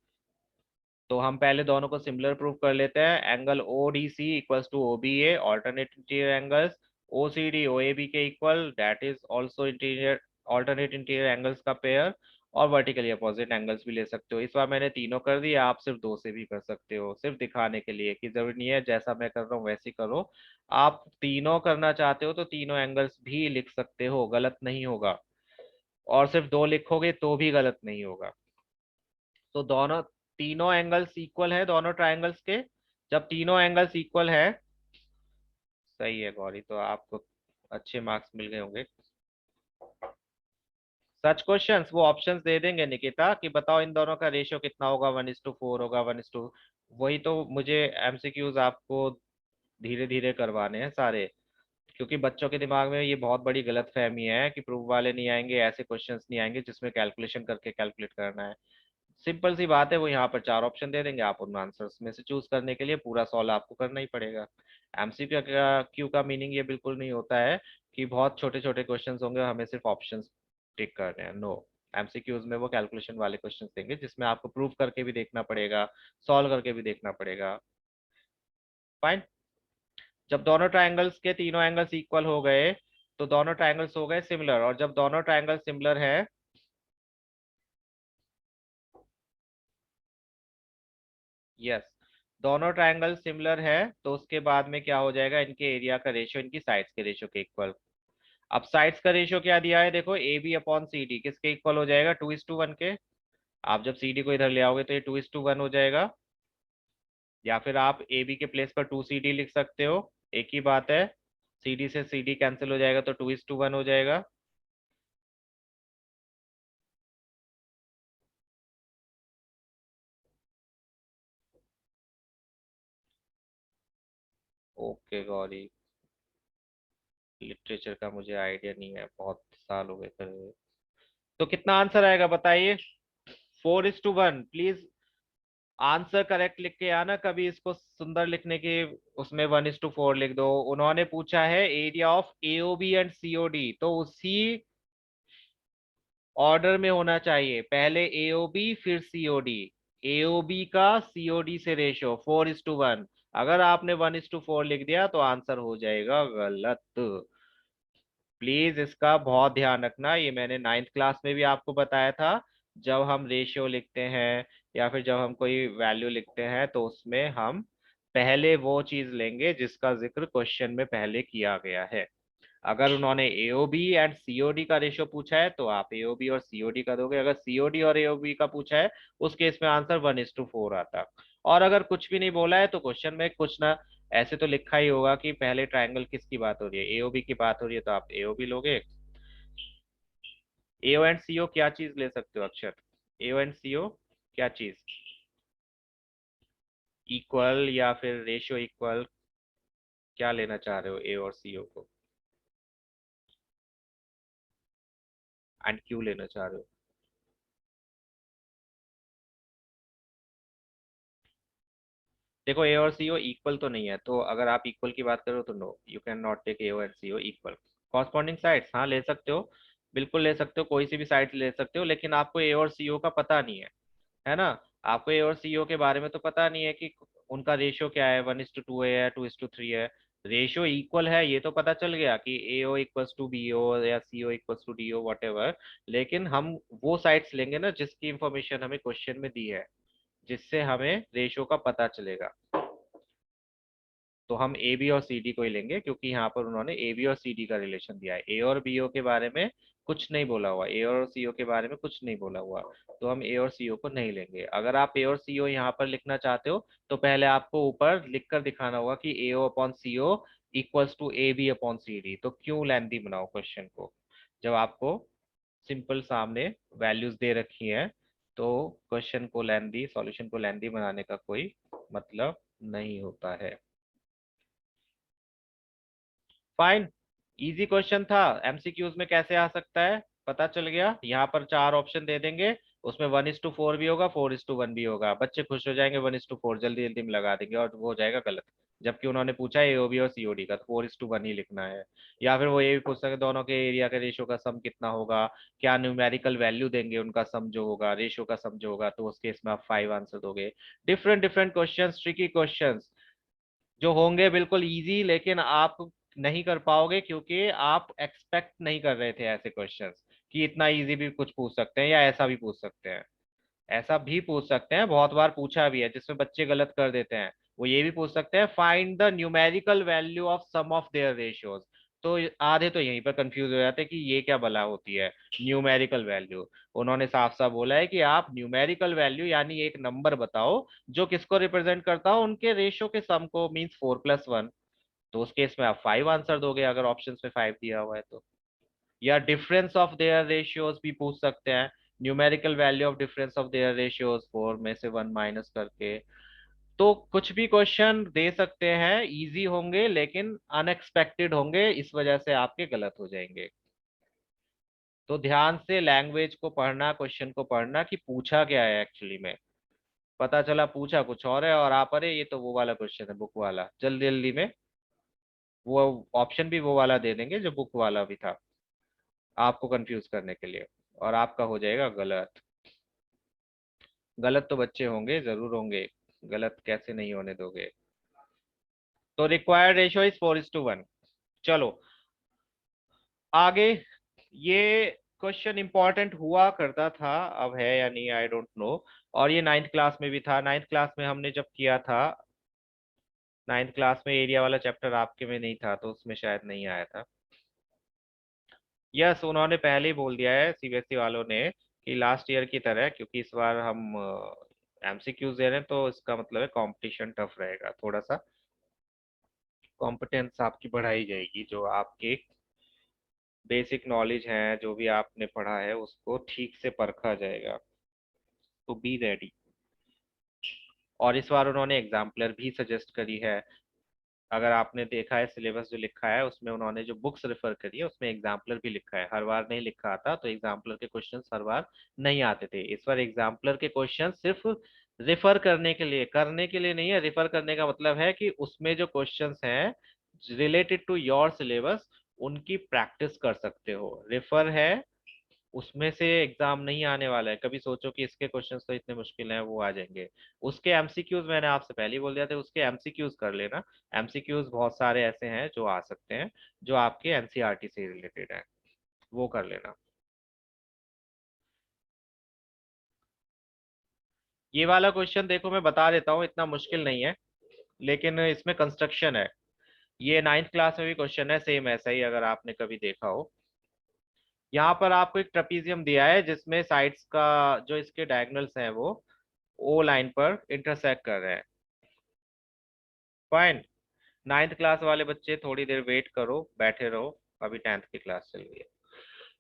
[SPEAKER 1] तो हम पहले दोनों को सिमिलर प्रूफ कर लेते हैं। Angle O D C equals to O B A, alternate interior angles. O C D O A B के equal, that is also interior alternate interior angles का पेयर। और वर्टिकली अपोजिट एंगल्स भी ले सकते हो। इस बार मैंने तीनों कर दिया, आप सिर्फ दो से भी कर सकते हो, सिर्फ दिखाने के लिए कि जरूरी नहीं है जैसा मैं कर रहा हूँ वैसे ही करो। आप तीनों करना चाहते हो तो तीनों एंगल्स भी लिख सकते हो, गलत नहीं होगा। और सिर्फ दो लिखोगे तो भी गलत नहीं होगा। तो दोनों तीनों एंगल्स इक्वल है दोनों ट्रायंगल्स के। जब तीनों एंगल्स इक्वल है, सही है गौरी, तो आपको अच्छे मार्क्स मिल गए होंगे। सच क्वेश्चंस वो ऑप्शंस दे देंगे निकिता कि बताओ इन दोनों का रेशियो कितना होगा, 1:4 होगा, 1:। वही तो मुझे एमसीक्यूज आपको धीरे धीरे करवाने हैं सारे, क्योंकि बच्चों के दिमाग में ये बहुत बड़ी गलत फहमी है कि प्रूफ वाले नहीं आएंगे, ऐसे क्वेश्चंस नहीं आएंगे जिसमें कैलकुलेशन करके कैलकुलेट करना है। सिंपल सी बात है, वो यहाँ पर 4 ऑप्शन दे देंगे, आप उन आंसर्स में से चूज करने के लिए पूरा सॉल्व आपको करना ही पड़ेगा। एमसीक्यू का क्यू का मीनिंग ये बिल्कुल नहीं होता है कि बहुत छोटे छोटे क्वेश्चंस होंगे हमें सिर्फ ऑप्शंस टिक करने हैं। नो, एमसीक्यूज में वो कैलकुलेशन वाले क्वेश्चंस देंगे जिसमें आपको प्रूव करके भी देखना पड़ेगा, सॉल्व करके भी देखना पड़ेगा। फाइन। जब दोनों ट्रायंगल्स के तीनों एंगल्स इक्वल हो गए तो दोनों ट्रायंगल्स हो गए सिमिलर, और जब दोनों ट्रायंगल सिमिलर है, यस, दोनों ट्रायंगल सिमिलर है तो उसके बाद में क्या हो जाएगा? इनके एरिया का रेशियो इनकी साइड्स के रेशियो के इक्वल। अब साइड्स का रेशियो क्या दिया है? देखो, A B upon C D किसके इक्वल हो जाएगा? 2:1 के। आप जब सी डी को इधर ले आओगे तो ये 2:1 हो जाएगा, या फिर आप ए बी के प्लेस पर 2 CD लिख सकते हो, एक ही बात है। सी डी से सी डी कैंसिल हो जाएगा तो 2:1 हो जाएगा। ओके गौरी, लिटरेचर का मुझे आइडिया नहीं है, बहुत साल हो गए करे हुए। तो कितना आंसर आएगा बताइए? 4:1 प्लीज। आंसर करेक्ट लिख के आना, कभी इसको सुंदर लिखने के उसमें 1:4 लिख दो। उन्होंने पूछा है area of AOB and COD, तो उसी ऑर्डर में होना चाहिए, पहले एओबी फिर सीओडी। एओबी का सीओडी से रेशो 4:1। अगर आपने 1:4 लिख दिया तो आंसर हो जाएगा गलत। प्लीज इसका बहुत ध्यान रखना, ये मैंने नाइन्थ क्लास में भी आपको बताया था। जब हम रेशियो लिखते हैं या फिर जब हम कोई वैल्यू लिखते हैं तो उसमें हम पहले वो चीज लेंगे जिसका जिक्र क्वेश्चन में पहले किया गया है। अगर उन्होंने एओबी एंड सीओडी का रेशियो पूछा है तो आप एओबी और सीओडी का दोगे, अगर सीओडी और एओबी का पूछा है उस केस में आंसर 1:4 आता। और अगर कुछ भी नहीं बोला है तो क्वेश्चन में कुछ ना ऐसे तो लिखा ही होगा कि पहले ट्रायंगल किसकी बात हो रही है, एओबी की बात हो रही है तो आप एओबी लोगे। एओ एंड सीओ क्या चीज ले सकते हो अक्षर? एओ एंड सीओ क्या चीज? इक्वल या फिर रेशियो इक्वल, क्या लेना चाह रहे हो ए और सीओ को? एंड क्यों लेना चाह रहे हो? देखो ए और सी ओ इक्वल तो नहीं है, तो अगर आप इक्वल की बात करो तो no, you can not take A and C O equal. Corresponding sides हाँ ले सकते हो, बिल्कुल ले सकते हो, कोई सी भी साइड ले सकते हो, लेकिन आपको ए और सी ओ का पता नहीं है ना। आपको ए और सी ओ के बारे में तो पता नहीं है कि उनका रेशियो क्या है, 1:2 है या 2:3 है। रेशियो इक्वल है ये तो पता चल गया कि A O equals to B O या C O equals to D O whatever. लेकिन हम वो साइड्स लेंगे ना जिसकी इंफॉर्मेशन हमें क्वेश्चन में दी है, जिससे हमें रेशियो का पता चलेगा। तो हम ए बी और सी डी को ही लेंगे क्योंकि यहाँ पर उन्होंने ए बी और सी डी का रिलेशन दिया है, ए और बी ओ के बारे में कुछ नहीं बोला हुआ, ए और सी ओ के बारे में कुछ नहीं बोला हुआ। तो हम ए और सी ओ को नहीं लेंगे। अगर आप ए और सी ओ यहाँ पर लिखना चाहते हो तो पहले आपको ऊपर लिख कर दिखाना होगा कि A O upon C O equals to A B upon C D. तो क्यों लेंथी बनाओ क्वेश्चन को जब आपको सिंपल सामने वैल्यूज दे रखी हैं। तो क्वेश्चन को लेंथी, सॉल्यूशन को लेंथी बनाने का कोई मतलब नहीं होता है। फाइन, इजी क्वेश्चन था, एमसीक्यूज में कैसे आ सकता है पता चल गया। यहाँ पर चार ऑप्शन दे देंगे, उसमें 1:4 भी होगा, 4:1 भी होगा, बच्चे खुश हो जाएंगे, 1:4 जल्दी जल्दी में लगा देंगे और वो हो जाएगा गलत। जबकि उन्होंने पूछा है एओबी और सीओडी का तो 4:1 ही लिखना है। या फिर वो ये भी पूछ सकते हैं दोनों के एरिया के रेशियो का सम कितना होगा, क्या न्यूमेरिकल वैल्यू देंगे उनका सम जो होगा, रेशियो का सम जो होगा, तो उस केस में आप 5 आंसर दोगे। Different different question, tricky question जो होंगे बिल्कुल इजी, लेकिन आप नहीं कर पाओगे क्योंकि आप एक्सपेक्ट नहीं कर रहे थे ऐसे क्वेश्चंस कि इतना इजी भी कुछ पूछ सकते हैं या ऐसा भी पूछ सकते हैं। ऐसा भी पूछ सकते हैं, बहुत बार पूछा भी है जिसमें बच्चे गलत कर देते हैं। वो ये भी पूछ सकते हैं find the numerical value of sum of their ratios. तो आधे तो यहीं पर कंफ्यूज हो जाते हैं कि ये क्या बला होती है न्यूमेरिकल वैल्यू। उन्होंने साफ साफ बोला है कि आप न्यूमेरिकल वैल्यू यानी एक नंबर बताओ जो किसको रिप्रेजेंट करता हो, उनके रेशियो के सम को, मीन्स 4+1। तो उस केस में आप 5 आंसर दोगे अगर ऑप्शन में 5 दिया हुआ है तो। या डिफरेंस ऑफ देयर रेशियोज भी पूछ सकते हैं, numerical value of difference of their ratios 4 में से 1 माइनस करके। तो कुछ भी क्वेश्चन दे सकते हैं, इजी होंगे लेकिन अनएक्सपेक्टेड होंगे, इस वजह से आपके गलत हो जाएंगे। तो ध्यान से लैंग्वेज को पढ़ना, क्वेश्चन को पढ़ना कि पूछा क्या है एक्चुअली में। पता चला पूछा कुछ और है और आप अरे ये तो वो वाला क्वेश्चन है बुक वाला, जल्दी जल्दी में वो ऑप्शन भी वो वाला दे देंगे जो बुक वाला भी था आपको कंफ्यूज करने के लिए, और आपका हो जाएगा गलत। गलत तो बच्चे होंगे, जरूर होंगे, गलत कैसे नहीं होने दोगे। तो रिक्वायर्ड रेशियो इज 4:1। चलो आगे, ये क्वेश्चन इंपॉर्टेंट हुआ करता था, अब है या नहीं आई डोंट नो। और ये नाइन्थ क्लास में भी था, नाइन्थ क्लास में हमने जब किया था, नाइन्थ क्लास में एरिया वाला चैप्टर आपके में नहीं था तो उसमें शायद नहीं आया था। यस, उन्होंने पहले ही बोल दिया है सीबीएसई वालों ने कि लास्ट ईयर की तरह, क्योंकि इस बार हम एमसीक्यूज दे रहे हैं तो इसका मतलब है कंपटीशन टफ रहेगा थोड़ा सा, कॉम्पिटेंस आपकी बढ़ाई जाएगी, जो आपके बेसिक नॉलेज है जो भी आपने पढ़ा है उसको ठीक से परखा जाएगा। तो बी रेडी। और इस बार उन्होंने एग्जाम्पलर भी सजेस्ट करी है। अगर आपने देखा है सिलेबस जो लिखा है उसमें उन्होंने जो बुक्स रेफर करी है उसमें एग्जाम्पलर भी लिखा है, हर बार नहीं लिखा आता, तो एग्जाम्पलर के क्वेश्चंस हर बार नहीं आते थे, इस बार एग्जाम्पलर के क्वेश्चन सिर्फ रेफर करने के लिए, करने के लिए नहीं है। रेफर करने का मतलब है कि उसमें जो क्वेश्चंस हैं रिलेटेड टू योर सिलेबस उनकी प्रैक्टिस कर सकते हो, रेफर है उसमें से एग्जाम नहीं आने वाला है। कभी सोचो कि इसके क्वेश्चंस तो इतने मुश्किल हैं, वो आ जाएंगे। उसके एमसीक्यूज मैंने आपसे पहले ही बोल दिया था, उसके एमसीक्यूज कर लेना। एमसीक्यूज बहुत सारे ऐसे हैं जो आ सकते हैं, जो आपके एनसीईआरटी से रिलेटेड है, वो कर लेना। ये वाला क्वेश्चन देखो मैं बता देता हूँ, इतना मुश्किल नहीं है, लेकिन इसमें कंस्ट्रक्शन है। ये नाइन्थ क्लास में भी क्वेश्चन है सेम ऐसा ही, अगर आपने कभी देखा हो। यहाँ पर आपको एक ट्रेपीजियम दिया है जिसमें साइड्स का जो इसके डायगोनल्स हैं वो ओ लाइन पर इंटरसेक्ट कर रहे हैं। फाइन। नाइन्थ क्लास वाले बच्चे थोड़ी देर वेट करो, बैठे रहो, अभी टेंथ की क्लास चल रही है।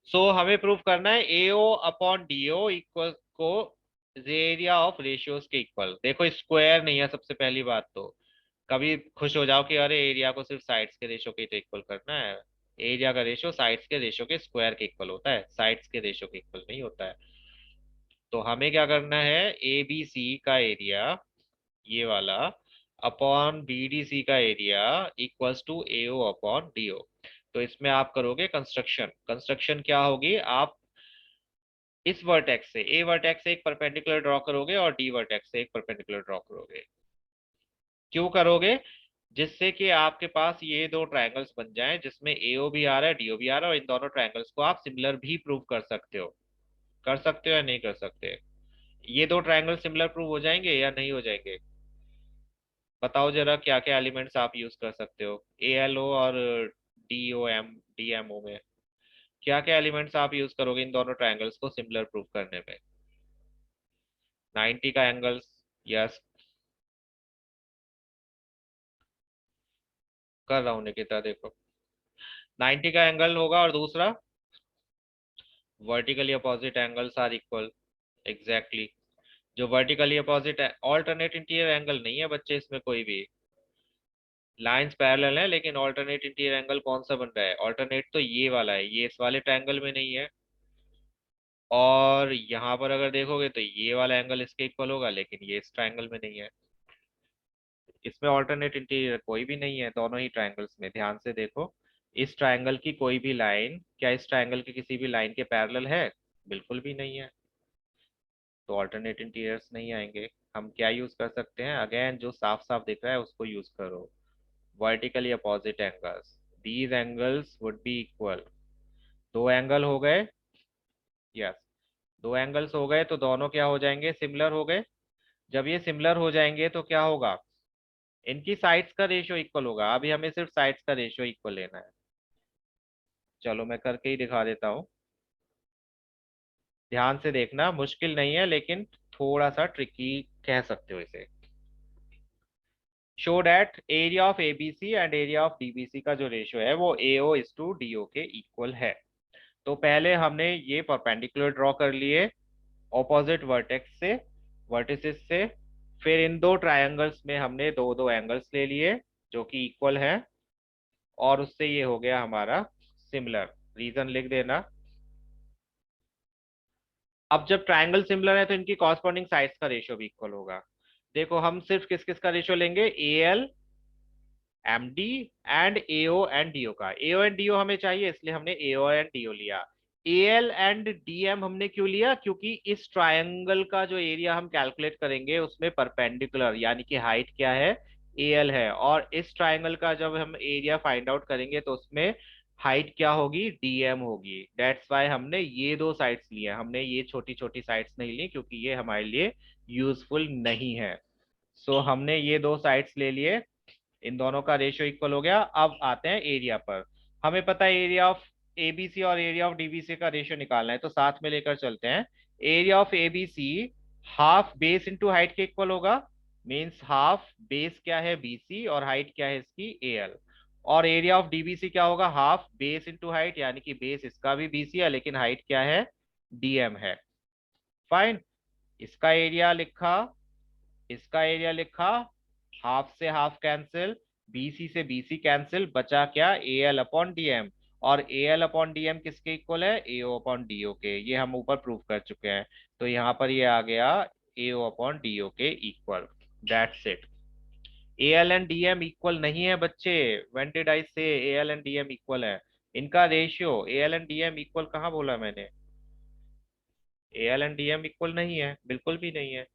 [SPEAKER 1] सो हमें प्रूव करना है एओ अपॉन डीओ इक्वल को एरिया ऑफ रेशियोज के इक्वल। देखो स्क्वायर नहीं है सबसे पहली बात तो। कभी खुश हो जाओ कि अरे एरिया को सिर्फ साइड्स के रेशियो के तो इक्वल करना है। एरिया का रेशियो साइड्स के रेशियो के स्क्वायर के इक्वल होता है, साइड्स के रेशियो के इक्वल नहीं होता है। तो हमें क्या करना है, ए बी सी का एरिया, ये वाला, अपॉन बी डी सी का area equals to A O upon D O. तो इसमें आप करोगे कंस्ट्रक्शन। कंस्ट्रक्शन क्या होगी, आप इस वर्टेक्स से, ए वर्टेक्स से एक परपेंडिकुलर ड्रॉ करोगे और डी वर्टेक्स से एक परपेंडिकुलर ड्रॉ करोगे। क्यों करोगे, जिससे कि आपके पास ये दो ट्रायंगल्स बन जाएं जिसमें एओ भी आ रहा है डीओ भी आ रहा है, और इन दोनों ट्रायंगल्स को आप सिमिलर भी प्रूव कर सकते हो। कर सकते हो या नहीं कर सकते? ये दो ट्रायंगल सिमिलर प्रूव हो जाएंगे या नहीं हो जाएंगे? बताओ जरा क्या क्या एलिमेंट्स आप यूज कर सकते हो ए एल ओ और D O M D M O में। क्या क्या एलिमेंट्स आप यूज करोगे इन दोनों ट्रायंगल्स को सिमिलर प्रूव करने में? 90 का एंगल्स। यस, कर रहा हूँ निकिता, देखो 90 का एंगल होगा और दूसरा vertically opposite angles are equal. Exactly. जो वर्टिकली अपोजिट है, ऑल्टरनेट इंटीरियर एंगल नहीं है बच्चे इसमें कोई भी। लाइंस पैरेलल है लेकिन ऑल्टरनेट इंटीरियर एंगल कौन सा बन रहा है, ऑल्टरनेट तो ये वाला है, ये इस वाले ट्रायंगल में नहीं है। और यहाँ पर अगर देखोगे तो ये वाला एंगल इसके इक्वल होगा, लेकिन ये इस ट्रायंगल में नहीं है। इसमें ऑल्टरनेट इंटीरियर कोई भी नहीं है दोनों ही ट्रायंगल्स में, ध्यान से देखो। इस ट्रायंगल की कोई भी लाइन क्या इस ट्रायंगल की किसी भी लाइन के पैरेलल है? बिल्कुल भी नहीं है। तो ऑल्टरनेट इंटीरियर्स नहीं आएंगे। हम क्या यूज कर सकते हैं, अगेन जो साफ साफ दिख रहा है उसको यूज करो। Vertically opposite angles, these angles would be equal. दो एंगल हो गए। यस, दो एंगल्स हो गए तो दोनों क्या हो जाएंगे, सिमिलर हो गए। जब ये सिमिलर हो जाएंगे तो क्या होगा, इनकी साइड्स का रेशियो इक्वल होगा। अभी हमें सिर्फ साइड्स का रेशियो इक्वल लेना है। चलो मैं करके ही दिखा देता हूँ, ध्यान से देखना, मुश्किल नहीं है लेकिन थोड़ा सा ट्रिकी कह सकते हो इसे। Show that area of ABC and area of DBC का जो रेशियो है वो एओ इज टू डीओ के इक्वल है। तो पहले हमने ये परपेंडिकुलर ड्रॉ कर लिए ऑपोजिट वर्टेक्स से, वर्टिसेस से। फिर इन दो ट्रायंगल्स में हमने दो दो एंगल्स ले लिए जो कि इक्वल है, और उससे ये हो गया हमारा सिमिलर। रीजन लिख देना। अब जब ट्रायंगल सिमिलर है तो इनकी कॉरस्पॉन्डिंग साइड्स का रेशियो भी इक्वल होगा। देखो हम सिर्फ किस किस का रेशियो लेंगे, A L M D and AO and DO का। एओ एंड डीओ हमें चाहिए इसलिए हमने एओ एंड डीओ लिया। ए एल एंड डीएम हमने क्यों लिया, क्योंकि इस ट्रायंगल का जो एरिया हम कैलकुलेट करेंगे उसमें परपेंडिकुलर यानी कि हाइट क्या है, ए एल है, और इस ट्रायंगल का जब हम एरिया फाइंड आउट करेंगे तो उसमें हाइट क्या होगी, डीएम होगी। दैट्स वाई हमने ये दो साइड्स लिए, हमने ये छोटी छोटी साइड्स नहीं ली क्योंकि ये हमारे लिए यूजफुल नहीं है। सो हमने ये दो साइड्स ले लिए, इन दोनों का रेशियो इक्वल हो गया। अब आते हैं एरिया पर। हमें पता है एरिया ऑफ एबीसी और एरिया ऑफ डीबीसी का रेशियो निकालना है, तो साथ में लेकर चलते हैं। Area of ABC half base into height के इक्वल होगा। मींस हाफ बेस क्या है बीसी और हाइट क्या है इसकी एएल। और एरिया ऑफ डीबीसी क्या होगा, हाफ बेस इंटू हाइट, यानी कि बेस इसका भी बीसी है लेकिन हाइट क्या है, डीएम है। फाइन। इसका एरिया लिखा, इसका एरिया लिखा, हाफ से हाफ कैंसिल, बीसी से बीसी कैंसिल, बचा क्या, A L upon D M. और A L upon D M किसके इक्वल है, एओ अपॉन डीओ के। ये हम ऊपर प्रूव कर चुके हैं। तो यहाँ पर ये आ गया एओ अपॉन डीओ के इक्वल। That's it. A L and D M equal नहीं है बच्चे। When did I say A L and D M equal है? इनका ratio A L and D M equal कहाँ बोला मैंने? A L and D M equal नहीं है, बिल्कुल भी नहीं है।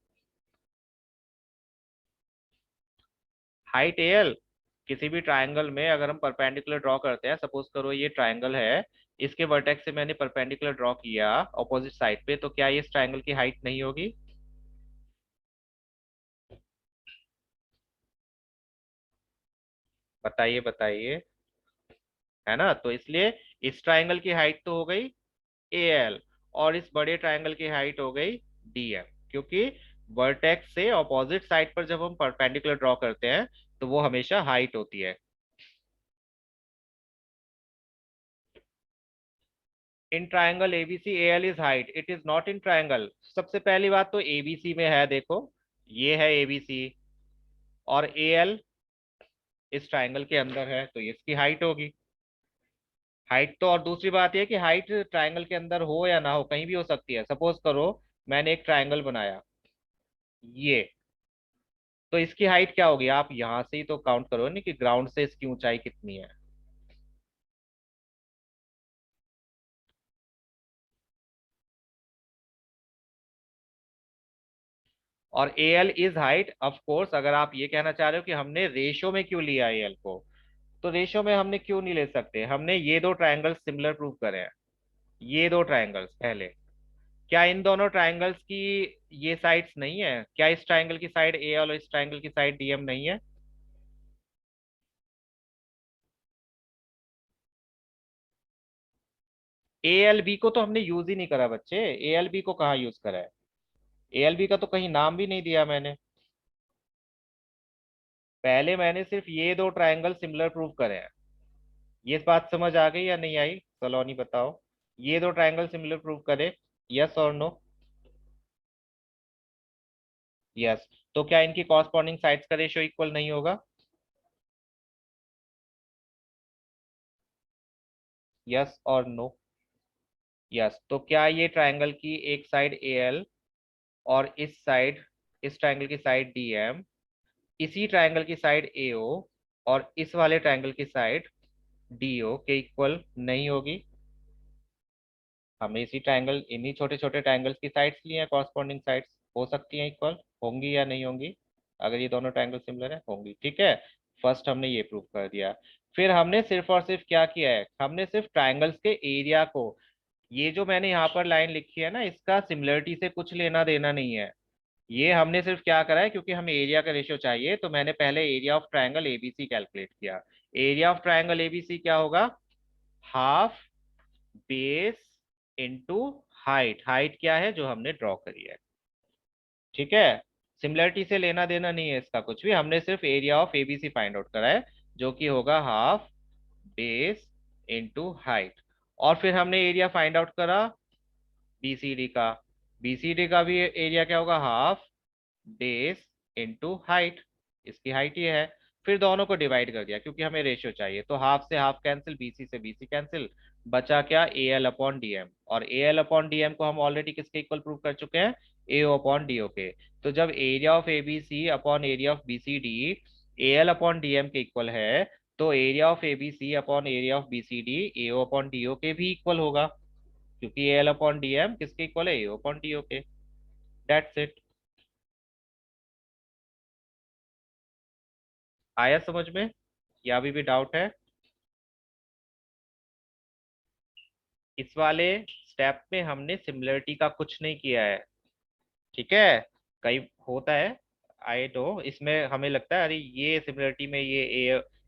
[SPEAKER 1] हाइट ए एल, किसी भी ट्रायंगल में अगर हम परपेंडिकुलर ड्रॉ करते हैं, सपोज करो ये ट्रायंगल है, इसके वर्टेक्स से मैंने परपेंडिकुलर ड्रॉ किया ऑपोजिट साइड पे, तो क्या ये इस ट्रायंगल की हाइट नहीं होगी? बताइए बताइए। है ना, तो इसलिए इस ट्रायंगल की हाइट तो हो गई ए एल, और इस बड़े ट्रायंगल की हाइट हो गई डी एम, क्योंकि वर्टेक्स से ऑपोजिट साइड पर जब हम परपेंडिकुलर ड्रॉ करते हैं तो वो हमेशा हाइट होती है। In triangle ABC A L is height, it is not in triangle. सबसे पहली बात तो एबीसी में है, देखो ये है एबीसी, और ए एल इस ट्रायंगल के अंदर है, तो ये इसकी हाइट होगी। हाइट तो, और दूसरी बात यह कि हाइट ट्रायंगल के अंदर हो या ना हो, कहीं भी हो सकती है। सपोज करो मैंने एक ट्रायंगल बनाया ये, तो इसकी हाइट क्या होगी? आप यहां से ही तो काउंट करो नहीं कि ग्राउंड से इसकी ऊंचाई कितनी है। और A L is height of course. अगर आप ये कहना चाह रहे हो कि हमने रेशो में क्यों लिया ए एल को, तो रेशो में हमने क्यों नहीं ले सकते? हमने ये दो ट्रायंगल्स सिमिलर प्रूव करे हैं, ये दो ट्रायंगल्स पहले। क्या इन दोनों ट्रायंगल्स की ये साइड्स नहीं है? क्या इस ट्रायंगल की साइड ए और इस ट्रायंगल की साइड डीएम नहीं है? ए एल बी को तो हमने यूज ही नहीं करा बच्चे, ए एल बी को कहाँ यूज करा है? ए एल बी का तो कहीं नाम भी नहीं दिया मैंने। पहले मैंने सिर्फ ये दो ट्रायंगल सिमिलर प्रूव करे हैं। ये बात समझ आ गई या नहीं आई सलोनी, बताओ। ये दो ट्रायंगल सिमिलर प्रूव करे, यस और नो? यस। तो क्या इनकी कॉरस्पॉन्डिंग साइड्स का रेशियो इक्वल नहीं होगा? यस और नो? यस। तो क्या ये ट्रायंगल की एक साइड ए एल और इस साइड, इस ट्रायंगल की साइड डी एम, इसी ट्रायंगल की साइड ए ओ और इस वाले ट्रायंगल की साइड डी ओ के इक्वल नहीं होगी? हमने इसी ट्रायंगल, इन्हीं छोटे छोटे ट्रायंगल्स की साइड्स ली हैं, कॉरस्पॉन्डिंग साइड्स हो सकती हैं इक्वल, होंगी या नहीं होंगी? अगर ये दोनों ट्रायंगल सिमिलर है, होंगी, ठीक है। फर्स्ट हमने ये प्रूव कर दिया। फिर हमने सिर्फ और सिर्फ क्या किया है, हमने सिर्फ ट्रायंगल्स के एरिया को, ये जो मैंने यहाँ पर लाइन लिखी है ना, इसका सिमिलरिटी से कुछ लेना देना नहीं है। ये हमने सिर्फ क्या करा है, क्योंकि हमें एरिया का रेशियो चाहिए, तो मैंने पहले area of triangle ABC calculate किया। एरिया ऑफ ट्रायंगल एबीसी क्या होगा? Half base into height. Height क्या है जो हमने ड्रॉ करी है, ठीक है। सिमिलरिटी से लेना देना नहीं है इसका कुछ भी, हमने सिर्फ area of ABC find out करा है, जो कि होगा हाफ बेस इंटू हाइट। और फिर हमने एरिया फाइंड आउट करा बीसीडी का। बीसीडी का भी एरिया क्या होगा? हाफ बेस इंटू हाइट, इसकी हाइट ये है। फिर दोनों को डिवाइड कर दिया, क्योंकि हमें रेशियो चाहिए, तो हाफ से हाफ कैंसिल, बीसी से बीसी कैंसिल, बचा क्या? A L upon D M. और A L upon D M को हम ऑलरेडी किसके इक्वल प्रूव कर चुके हैं? ए ओ अपॉन डी ओ के। तो जब area of A B C upon area of B C D A L upon D M के इक्वल है, तो area of A B C upon area of B C D A O upon D O के भी equal होगा, क्योंकि A L upon D M किसके equal है? A O upon D O के। That's it. आया समझ में, या अभी भी डाउट है? इस वाले स्टेप में हमने सिमिलरिटी का कुछ नहीं किया है, ठीक है। कई होता है, आई नो, इसमें हमें लगता है अरे ये सिमिलरिटी में ये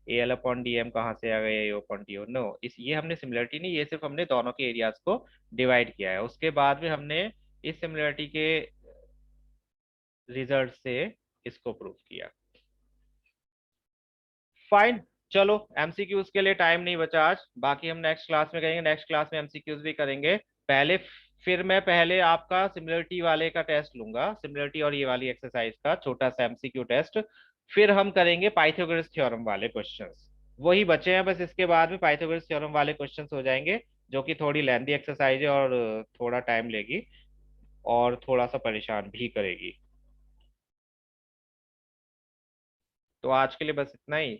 [SPEAKER 1] A L upon D M कहाँ से आ गया, A upon D O, no, इस ये हमने सिमिलरिटी नहीं, ये सिर्फ हमने दोनों के एरियाज को डिवाइड किया है, उसके बाद में हमने इस सिमिलरिटी के रिजल्ट से इसको प्रूव किया। फाइन। चलो, एमसीक्यूज के लिए टाइम नहीं बचा आज, बाकी हम नेक्स्ट क्लास में करेंगे, नेक्स्ट क्लास में एमसीक्यूज भी करेंगे। पहले, फिर मैं पहले आपका सिमिलरिटी वाले का टेस्ट लूंगा, सिमिलरिटी और ये वाली एक्सरसाइज का छोटा सा एमसीक्यू टेस्ट। फिर हम करेंगे पाइथागोरस थ्योरम वाले क्वेश्चंस, वही बचे हैं बस, इसके बाद में पाइथागोरस थ्योरम वाले क्वेश्चंस हो जाएंगे, जो कि थोड़ी लेंथी एक्सरसाइज है और थोड़ा टाइम लेगी और थोड़ा सा परेशान भी करेगी। तो आज के लिए बस इतना ही।